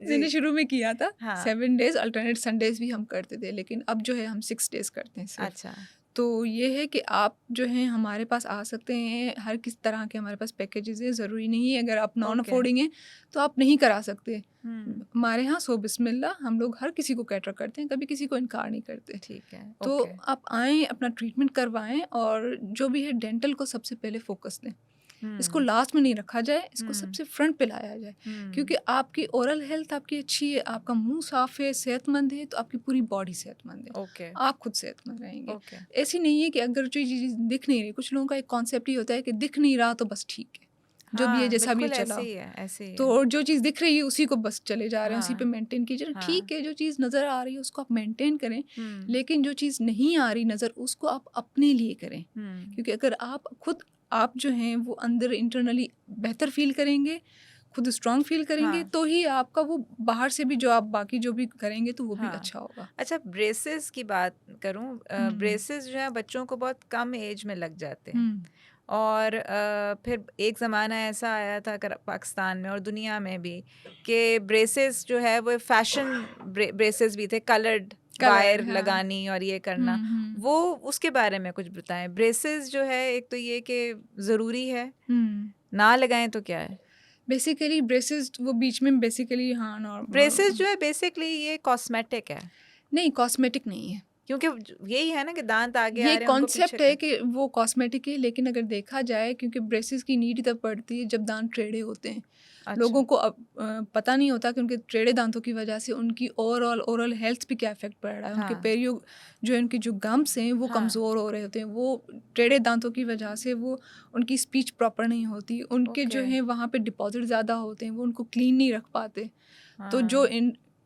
मैंने जी, शुरू में किया था हाँ, 7 डेज़, अल्टरनेट संडेज़ भी हम करते थे, लेकिन अब जो है हम 6 डेज़ करते हैं सिर्फ़। अच्छा, तो ये है कि आप जो हैं हमारे पास आ सकते हैं, हर किस तरह के हमारे पास पैकेजेज़ हैं, ज़रूरी नहीं है अगर आप नॉन ओके, अफोर्डिंग हैं, तो आप नहीं करा सकते। हुँ, हमारे यहाँ सो बिस्मिल्लाह हम लोग हर किसी को कैटर करते हैं, कभी किसी को इनकार नहीं करते। ठीक है, तो ओके, आप आएँ, अपना ट्रीटमेंट करवाएँ और जो भी है डेंटल को सबसे पहले फ़ोकस दें। इसको हुँ, लास्ट में नहीं रखा जाए, इसको हुँ, सबसे फ्रंट पे लाया जाए, हुँ, क्योंकि आपकी ओरल हेल्थ आपकी अच्छी है, आपका मुंह साफ है, सेहतमंद है, तो आपकी पूरी बॉडी सेहतमंद है, ओके, आप खुद सेहतमंद रहेंगे। ओके, ऐसी नहीं है कि अगर जो चीज़ दिख नहीं रही, कुछ लोगों का एक कॉन्सेप्ट ही होता है कि दिख नहीं रहा तो बस ठीक है, जो भी है हाँ, जैसा भी है बिल्कुल ऐसे चलाओ। ही है, ऐसे ही तो है। और जो चीज़ दिख रही है उसी को बस चले जा रहे हैं, उसी पे हाँ, मेंटेन कीजिए, हाँ, ठीक है, जो चीज़ नज़र आ रही है उसको आप मेंटेन करें, हुँ, लेकिन जो चीज़ नहीं आ रही नज़र उसको आप अपने लिए करें। हुँ, क्योंकि अगर आप जो हैं वो अंदर इंटरनली बेहतर फ़ील करेंगे, खुद स्ट्रॉन्ग फ़ील करेंगे, हाँ, तो ही आपका वो बाहर से भी जो आप बाकी जो भी करेंगे तो वो भी हाँ। अच्छा होगा। अच्छा, ब्रेसेस की बात करूँ, हुँ, ब्रेसेस जो है बच्चों को बहुत कम एज में लग जाते हैं। हुँ, और फिर एक ज़माना ऐसा आया था पाकिस्तान में और दुनिया में भी, कि ब्रेसेस जो है वो फैशन ब्रेसेस भी थे, कलर्ड कलर्ड वायर हाँ। लगानी और ये करना। हुँ, हुँ, वो उसके बारे में कुछ बताएं। ब्रेसेस जो है, एक तो ये कि ज़रूरी है, हुँ। ना लगाएं तो क्या है? बेसिकली ब्रेसेस वो बीच में बेसिकली हाँ ब्रेसेस नॉर्म जो है बेसिकली ये कॉस्मेटिक है, नहीं कॉस्मेटिक नहीं है। क्योंकि यही है ना कि दांत आगे आ ये रहे हैं, उनको पीछे कॉन्सेप्ट है कि वो कॉस्मेटिक है, लेकिन अगर देखा जाए क्योंकि ब्रेसेस की नीड तब पड़ती है जब दांत टेढ़े होते हैं। अच्छा, लोगों को अब पता नहीं होता कि उनके टेढ़े दांतों की वजह से उनकी ओवरऑल ओरल हेल्थ पे क्या इफ़ेक्ट पड़ रहा है। उनके हाँ, पेरियो जो है उनके जो गम्स हैं वो हाँ, कमज़ोर हो रहे होते हैं। वो टेढ़े दांतों की वजह से वो उनकी स्पीच प्रॉपर नहीं होती। उनके जो ओके, हैं वहाँ पे डिपॉज़िट ज़्यादा होते हैं, वो उनको क्लीन नहीं रख पाते। तो हाँ, जो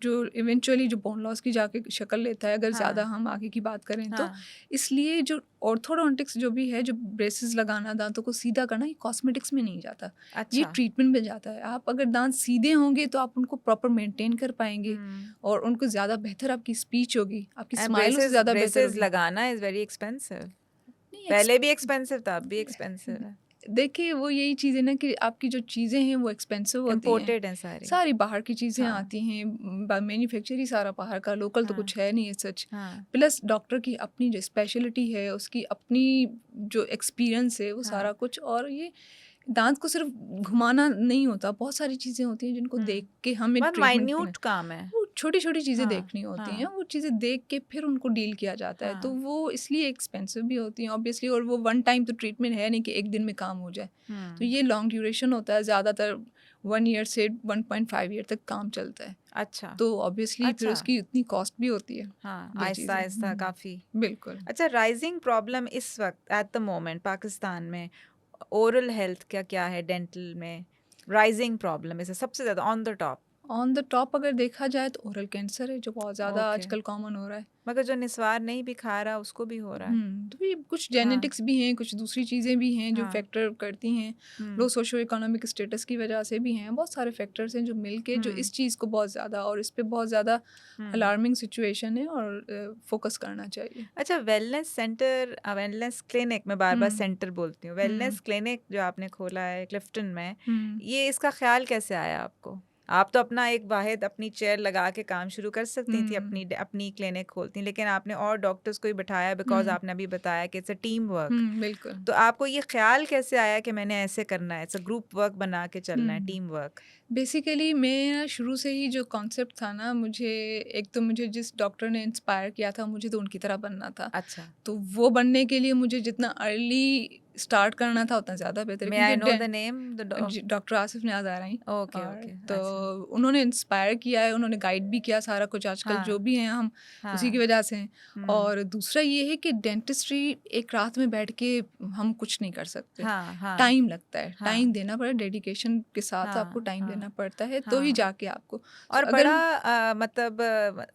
इवेंचुअली जो बोन लॉस की जाके शक्ल लेता है, अगर ज़्यादा हाँ, हम आगे की बात करें तो, हाँ, इसलिए जो ऑर्थोडोंटिक्स जो भी है, जो ब्रेसेस लगाना, दांतों को सीधा करना, ये कॉस्मेटिक्स में नहीं जाता, ये अच्छा, ट्रीटमेंट में जाता है। आप अगर दांत सीधे होंगे तो आप उनको प्रॉपर मेंटेन कर पाएंगे हुँ। और उनको ज़्यादा बेहतर आपकी स्पीच होगी, आपकी एंड स्माइल उससे ब्रेसेस ज़्यादा बेहतर ब्रेसेस होगी। लगाना इज़ वेरी एक्सपेंसिव। नहीं पहले भी एक्सपेंसिव था, अब भी एक्सपेंसिव है। देखिए वो यही चीज़ है ना कि आपकी जो चीज़ें हैं वो एक्सपेंसिव होती हैं, इम्पोर्टेड हैं सारी। सारी बाहर की चीज़ें हाँ, आती हैं, मैन्युफैक्चर ही सारा बाहर का, लोकल तो हाँ, कुछ है नहीं है सच। हाँ, प्लस डॉक्टर की अपनी जो स्पेशलिटी है, उसकी अपनी जो एक्सपीरियंस है वो हाँ। सारा कुछ, और ये दांत को सिर्फ घुमाना नहीं होता, बहुत सारी चीज़ें होती हैं जिनको हुँ। देख के हमें बहुत ट्रीटमेंट के लिए माइन्यूट काम है। वो छोटी-छोटी चीज़ें हाँ, देखनी होती हैं, हाँ, वो चीज़ें देख के फिर उनको डील किया जाता है, तो हाँ। वो इसलिए एक्सपेंसिव भी होती हैं ऑब्वियसली, और वो वन टाइम तो ट्रीटमेंट है नहीं कि एक दिन में काम हो जाए। तो हुँ, ये लॉन्ग ड्यूरेशन होता है, ज़्यादातर 1 ईयर से 1.5 ईयर तक काम चलता है। अच्छा, तो ऑब्वियसली फिर अच्छा। उसकी इतनी कॉस्ट भी होती है, हाँ, ये चीज़ें। आहिस्ता-आहिस्ता काफ़ी। बिल्कुल। अच्छा, राइज़िंग प्रॉब्लम इस वक़्त एट द मोमेंट पाकिस्तान में ओरल हेल्थ का क्या है, डेंटल में? राइज़िंग प्रॉब्लम इसे सबसे ज़्यादा on the top? On the top अगर देखा जाए तो ओरल कैंसर है, जो बहुत ज़्यादा ओके। आजकल कॉमन हो रहा है। मगर जो निस्वार नहीं भी खा रहा, उसको भी हो रहा है। तो ये कुछ हाँ, जेनेटिक्स भी हैं, कुछ दूसरी चीज़ें भी हैं जो हाँ। फैक्टर करती हैं। लो हुँ, सोशो इकोनॉमिक स्टेटस की वजह से भी हैं, बहुत सारे फैक्टर्स हैं जो मिलके जो हुँ, इस चीज़ को बहुत ज़्यादा और इस पे बहुत ज़्यादा हुँ। अलार्मिंग सिचुएशन है और फोकस करना चाहिए। अच्छा, वेलनेस सेंटर, वेलनेस क्लिनिक, मैं बार-बार हुँ, सेंटर बोलती हूँ। हुँ, वेलनेस क्लिनिक जो आपने खोला है क्लिफ्टन में, हुँ। ये इसका ख़्याल कैसे आया आपको? आप तो अपना एक वाहिद अपनी चेयर लगा के काम शुरू कर सकती थी, हम्म, अपनी क्लिनिक खोलती, लेकिन आपने और डॉक्टर्स को ही बिठाया बिकॉज हम्म, आपने अभी बताया कि इट्स अ टीम वर्क। बिल्कुल। तो आपको ये ख्याल कैसे आया कि मैंने ऐसे करना है, इट्स अ ग्रुप वर्क बना के चलना है, हम्म टीम वर्क? बेसिकली मेरा शुरू से ही जो कॉन्सेप्ट था ना, मुझे एक तो मुझे जिस डॉक्टर ने इंस्पायर किया था मुझे तो उनकी तरह बनना था। अच्छा, तो वो बनने के लिए मुझे जितना अर्ली स्टार्ट करना था उतना ज़्यादा बेहतर है, मे आई नो क्योंकि the name the? Doctor Asif Niaz आ रही। ओके और ओके, तो अच्छा, उन्होंने इंस्पायर किया है, उन्होंने गाइड भी किया सारा कुछ, आजकल जो हाँ भी हैं हम उसी की हाँ, वजह से हैं। हम्म, और दूसरा ये है कि डेंटिस्ट्री एक रात में बैठ के हम कुछ नहीं कर सकते। हाँ हाँ टाइम लगता है, टाइम हाँ देना पड़े, डेडिकेशन के साथ आपको हाँ टाइम देना हाँ पड़ता है, तो ही हाँ। जाके आपको और अगर बड़ा मतलब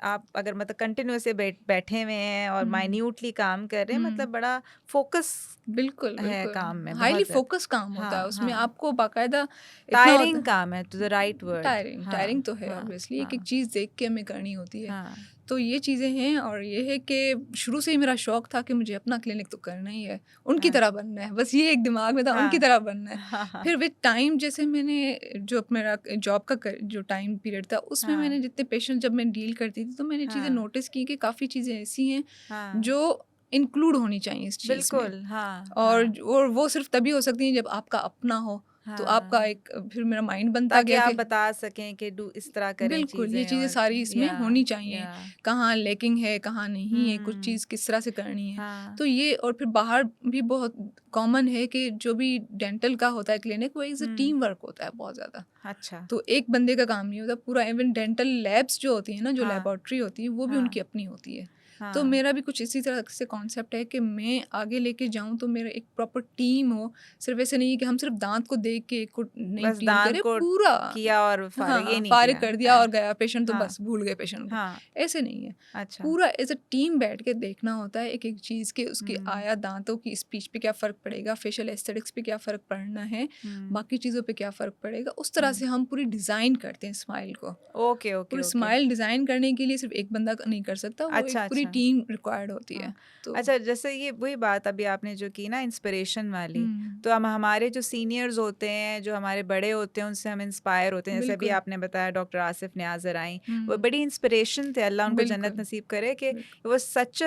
आप अगर मतलब कंटिन्यूअसली बैठे हुए हैं और हम्म, माइन्यूटली काम कर रहे हैं, हम्म, मतलब बड़ा फोकस बिल्कुल है बिल्कुल काम में, हाईली बहुत ज्यादा। फोकस काम होता है हाँ उसमें, हाँ, आपको बाकायदा इतना होता टायरिंग है। काम है, to the right word. Tiring हाँ टायरिंग तो है, हाँ ऑब्वियसली एक एक हाँ चीज़ देख के हमें करनी होती है। हाँ तो ये चीज़ें हैं, और ये है कि शुरू से ही मेरा शौक था कि मुझे अपना क्लिनिक तो करना ही है, उनकी हाँ तरह बनना है, बस ये एक दिमाग में था, उनकी हाँ तरह बनना है। हाँ हाँ फिर विद टाइम जैसे मैंने जो मेरा जॉब का जो टाइम पीरियड था उसमें हाँ मैंने जितने पेशेंट जब मैं डील करती थी तो मैंने चीज़ें हाँ नोटिस की कि काफ़ी चीज़ें ऐसी हैं हाँ, जो इंक्लूड होनी चाहिए इस चीज़ में। बिल्कुल, हाँ और हाँ और वो सिर्फ तभी हो सकती है जब आपका अपना हो। तो आपका हाँ, एक फिर मेरा माइंड बनता ताकि गया आप कि बता सकें कि डू इस तरह करें बिल्कुल, ये चीजें, चीज़ें और सारी इसमें या होनी चाहिए, या कहाँ लैकिंग है, कहाँ नहीं है, कुछ हम्म, चीज़ किस तरह से करनी है। हाँ तो ये, और फिर बाहर भी बहुत कॉमन है कि जो भी डेंटल का होता है क्लिनिक, वो एक टीम वर्क होता है बहुत ज़्यादा। अच्छा, तो एक बंदे का काम नहीं होता पूरा, इवन डेंटल लैब्स जो होती हैं ना, जो हाँ लेबोरेटरी होती है, वो भी हाँ उनकी अपनी होती है। तो हाँ मेरा भी कुछ इसी तरह से कॉन्सेप्ट है कि मैं आगे लेके जाऊँ तो मेरा एक प्रॉपर टीम हो। सिर्फ ऐसे नहीं है कि हम सिर्फ दांत को देख के को नहीं बस क्लीन दान करें को पूरा। किया और फारिग, ये हाँ, नहीं फारिग किया। कर दिया और गया पेशेंट, तो हाँ बस भूल गए पेशेंट को। हाँ, ऐसे नहीं है, अच्छा, पूरा एज अ टीम बैठ के देखना होता है एक एक चीज़ के, उसकी हम्म आया दांतों की स्पीच पे क्या फ़र्क पड़ेगा, फेशियल एस्थेटिक्स पे क्या फ़र्क पड़ना है, हम्म बाकी चीज़ों पे क्या फ़र्क पड़ेगा। उस तरह से हम पूरी डिज़ाइन करते हैं स्माइल को। ओके ओके पूरी ओके, स्माइल डिज़ाइन करने के लिए सिर्फ एक बंदा नहीं कर सकता, वो एक अच्छा पूरी अच्छा, टीम रिक्वायर्ड होती है। हाँ, तो अच्छा, जैसे ये वही बात अभी आपने जो की ना इंस्पिरेशन वाली, हुँ, तो हम हमारे जो सीनियर्स होते हैं, जो हमारे बड़े होते हैं, उनसे हम इंस्पायर होते हैं, जैसे अभी बिल्कुल। आपने बताया डॉक्टर आसिफ नियाज आई, वो हुँ, बड़ी इंस्पिरेशन थे, अल्लाह उनको जन्नत बिल्कुल, नसीब करे, कि बिल्कुल, वो सच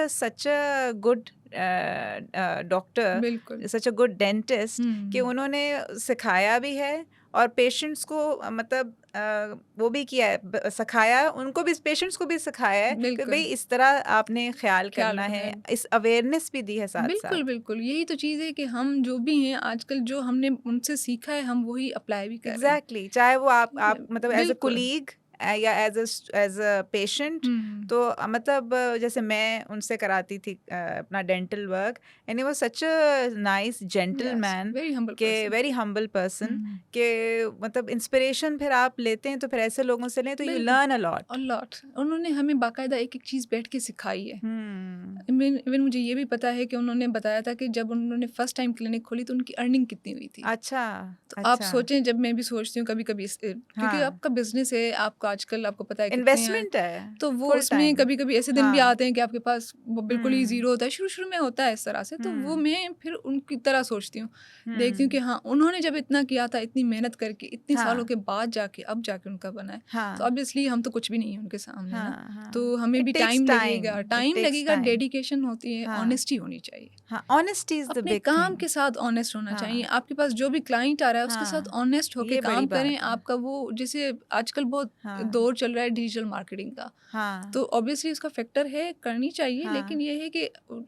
अ गुड डॉक्टर, बिल्कुल। सच अ गुड डेंटिस्ट, कि हुँ, उन्होंने सिखाया भी है और पेशेंट्स को मतलब वो भी किया है, सिखाया उनको भी, पेशेंट्स को भी सिखाया है कि भाई बिल्कुल, इस तरह आपने ख्याल ख़्याल करना रखना है, है। इस अवेयरनेस भी दी है साथ बिल्कुल, साथ। बिल्कुल, यही तो चीज़ है कि हम जो भी हैं आजकल, जो हमने उनसे सीखा है, हम वही अप्लाई भी कर रहे हैं। एग्जैक्टली, चाहे वो आप मतलब एज अ बिल्कुल। कुलीग या एज अ पेशेंट, हुँ, तो मतलब जैसे मैं उनसे कराती थी अपना डेंटल वर्क, एंड वो such a nice yes, gentleman, very humble के पर्सन। वेरी हम्बल पर्सन, हुँ, के मतलब इंस्पिरेशन फिर आप लेते हैं तो फिर ऐसे लोगों से लें तो यू बिल्कुल। Learn a a lot. Lot, उन्होंने हमें बाकायदा एक-एक चीज़ बैठ के सिखाई है। हम्म, इवन इवन मुझे ये भी पता है कि उन्होंने बताया था कि जब उन्होंने फर्स्ट टाइम क्लिनिक खोली तो उनकी अर्निंग कितनी हुई थी। अच्छा तो आप अच्छा, सोचें, जब मैं भी सोचती हूँ कभी-कभी क्योंकि हाँ, आपका बिज़नेस है, आपका आजकल आपको पता है कितने हैं, इन्वेस्टमेंट है, तो वो फुल उसमें टाइम, कभी-कभी ऐसे दिन भी हाँ, आते हैं कि आपके पास वो बिल्कुल ही हम्म ज़ीरो होता है, शुरू-शुरू में होता है इस तरह से, तो वो हम्म मैं फिर उनकी तरह सोचती हूँ। देखती हूँ हम्म, कि हाँ, उन्होंने जब इतना किया था, इतनी मेहनत करके, इतने सालों हाँ के बाद जाके अब जाके उनका बना है, तो हाँ ऑब्वियसली हम तो कुछ भी नहीं है उनके सामने ना। हाँ हाँ, तो हमें इट भी टेक्स टाइम लगेगा, टाइम, इट टाइम टेक्स लगेगा, टाइम, डेडिकेशन होती है, हाँ ऑनेस्टी होनी चाहिए। हाँ, ऑनेस्टी इज द अपने बिग काम थिंग, के साथ ऑनेस्ट होना चाहिए। हाँ आपके पास जो भी क्लाइंट आ रहा है उसके साथ हाँ, ऑनेस्ट होके ये बड़ी काम करें। बात है, आपका वो, जैसे आजकल बहुत हाँ दौर चल रहा है डिजिटल मार्केटिंग का, हाँ तो ऑब्वियसली उसका फैक्टर है, करनी चाहिए, हाँ, लेकिन ये है कि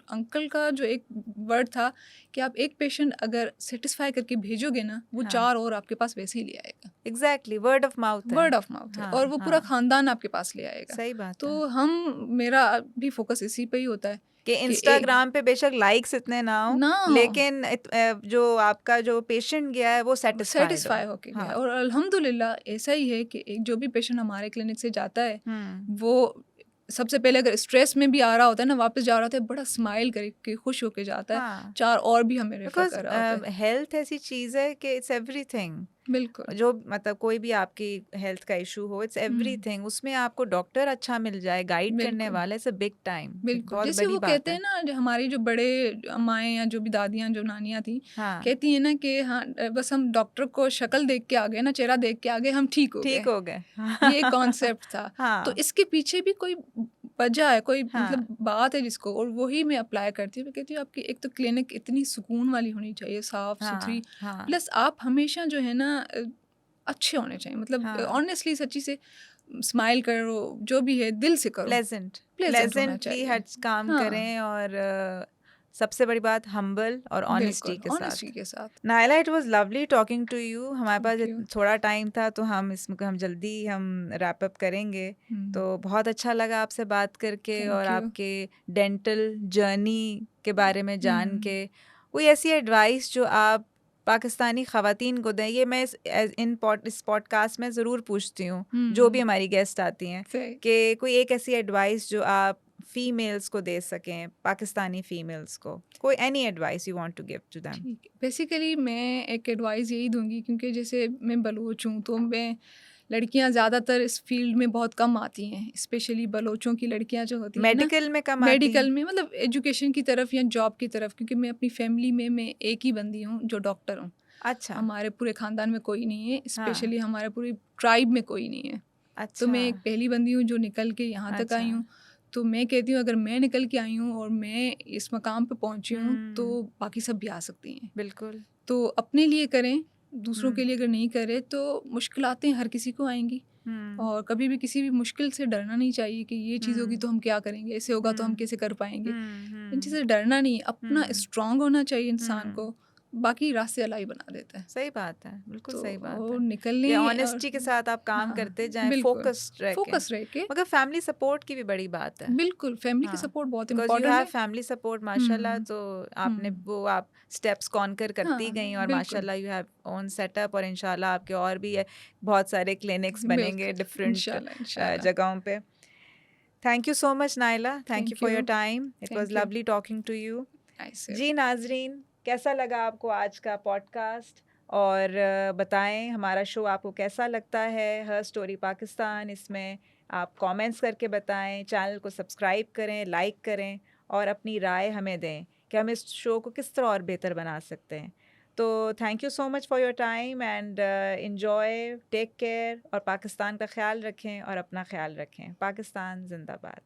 अंकल का जो एक वर्ड था कि आप एक पेशेंट अगर सेटिस्फाई करके भेजोगे ना, वो हाँ, 4 और आपके पास वैसे ही ले आएगा। एग्जैक्टली, वर्ड ऑफ माउथ है, वर्ड ऑफ माउथ है, और हाँ वो पूरा हाँ, खानदान आपके पास ले आएगा। सही बात तो है, मेरा भी फोकस इसी पे ही होता है कि कि इंस्टाग्राम पे बेशक लाइक्स इतने ना हो, ना हो, लेकिन जो आपका जो पेशेंट गया है वो सेटिस्फाइड हो, सेटिस्फाई होके गया। हाँ, और अल्हम्दुलिल्लाह ऐसा ही है कि एक जो भी पेशेंट हमारे क्लिनिक से जाता है, हम्म, वो सबसे पहले अगर स्ट्रेस में भी आ रहा होता है ना, वापस जा रहा होता है, बड़ा स्माइल करके खुश होके जाता है, हाँ, 4 और भी हमें रेफर बिकॉज कर रहा होता है। हेल्थ ऐसी चीज है कि इट्स एवरीथिंग, बिल्कुल। जो मतलब कोई भी आपकी हेल्थ का इशू हो, इट्स एवरीथिंग, उसमें आपको डॉक्टर अच्छा मिल जाए, गाइड करने बिल्कुल, वाला, इट्स अ बिग टाइम, बिल्कुल। बहुत जैसे बड़ी वो बात कहते है। हैं ना, जो हमारी जो बड़े अम्माएँ या जो भी दादियाँ, जो नानियाँ थी, हाँ, कहती हैं ना कि हाँ, बस हम डॉक्टर को शक्ल देख के आ गए ना, चेहरा देख के आ गए, हम ठीक हो ठीक गए। हो गए। ये कॉन्सेप्ट था। तो हाँ, इसके पीछे भी कोई वजह है, कोई हाँ, मतलब बात है जिसको, और वही मैं अप्लाई करती हूँ। मैं कहती हूँ आपकी एक तो क्लिनिक इतनी सुकून वाली होनी चाहिए, साफ-सुथरी, हाँ, हाँ, प्लस आप हमेशा जो है ना अच्छे होने चाहिए। मतलब हाँ। ऑनेस्टली सच्ची से स्माइल करो, जो भी है दिल से करो, प्लेजेंट, प्लेज़ेंट होना प्लेजेंटली चाहिए। हर काम हाँ, करें, और सबसे बड़ी बात हम्बल और ऑनेस्टी बिल्कुल, के ऑनेस्टी साथ। के साथ। Naila, it was lovely talking to you. हमारे पास थैंक यू। थोड़ा टाइम था, तो हम जल्दी हम रैप अप करेंगे। हुँ, तो बहुत अच्छा लगा आपसे बात करके, और थैंक यू। आपके डेंटल जर्नी के बारे में जान हुँ, के। कोई ऐसी एडवाइस जो आप पाकिस्तानी ख़वातीन को दें? ये मैं इस पॉडकास्ट में ज़रूर पूछती हूँ, जो भी हुँ, हमारी गेस्ट आती हैं, सही। कि कोई एक ऐसी एडवाइस जो आप फीमेल्स को दे सकें, पाकिस्तानी फीमेल्स को। कोई any advice you want to give to them? ठीक है। बेसिकली मैं एक एडवाइस यही दूँगी, क्योंकि जैसे मैं बलूच हूँ, तो मैं लड़कियाँ ज़्यादातर इस फ़ील्ड में बहुत कम आती हैं, स्पेशली बलूचों की लड़कियाँ जो होती हैं ना, मेडिकल में कम आती हैं? मेडिकल में, मतलब एजुकेशन की तरफ या जॉब की तरफ, क्योंकि मैं अपनी फ़ैमिली में मैं एक ही बंदी हूँ जो डॉक्टर हूँ। अच्छा, हमारे पूरे ख़ानदान में कोई नहीं है, हाँ, स्पेशली हमारे पूरी ट्राइब में कोई नहीं है। तो अच्छा, मैं एक पहली बंदी हूँ जो निकल के यहाँ तक अच्छा। आई हूँ। तो मैं कहती हूँ, अगर मैं निकल के आई हूँ और मैं इस मकाम पे पहुँची हूँ, हुँ, तो बाकी सब भी आ सकती हैं। बिल्कुल। तो अपने लिए करें, दूसरों हुँ, के लिए अगर नहीं करें तो मुश्किलातें हर किसी को आएँगी, हुँ, और कभी भी किसी भी मुश्किल से डरना नहीं चाहिए कि ये चीज़ होगी हुँ, तो हम क्या करेंगे, ऐसे होगा तो हम हुँ, कैसे कर पाएँगे। हुँ, इन हुँ, चीज़ों से डरना नहीं, अपना हुँ, स्ट्रॉन्ग होना चाहिए इंसान हुँ। को, बाकी रास्ते अल्लाह ही बना देता है। सही बात है, बिल्कुल तो सही बात वो है। निकलने कि और ऑनेस्टी के साथ आप काम हाँ, करते जाएँ, बिल्कुल, फ़ोकस्ड रह के। फ़ोकस रह के, मगर फैमिली सपोर्ट की भी बड़ी बात है। बिल्कुल फैमिली की हाँ, सपोर्ट बहुत बिकॉज़ यू इम्पोर्टेंट हैव है। फैमिली सपोर्ट माशाल्लाह, हुँ, तो आपने हुँ। वो आप स्टेप्स कॉन्कर करती हाँ, गईं, और बिल्कुल, माशाल्लाह यू हैव ओन सेटअप, और इंशाल्लाह आपके और भी बहुत सारे क्लिनिक्स बनेंगे बिल्कुल, डिफरेंट इंशाल्लाह, इंशाल्लाह। जगहों पे। Thank you so much Naila, thank you thank for your you, time, it was thank you. Lovely talking to you. I say जी नाज़रीन, कैसा लगा आपको आज का पॉडकास्ट? और बताएं हमारा शो आपको कैसा लगता है, हर स्टोरी पाकिस्तान। इसमें आप कमेंट्स करके बताएं, चैनल को सब्सक्राइब करें, लाइक करें, और अपनी राय हमें दें कि हम इस शो को किस तरह और बेहतर बना सकते हैं। तो thank you so much for your time, and enjoy, take care, और पाकिस्तान का ख्याल रखें और अपना ख्याल रखें। पाकिस्तान जिंदाबाद।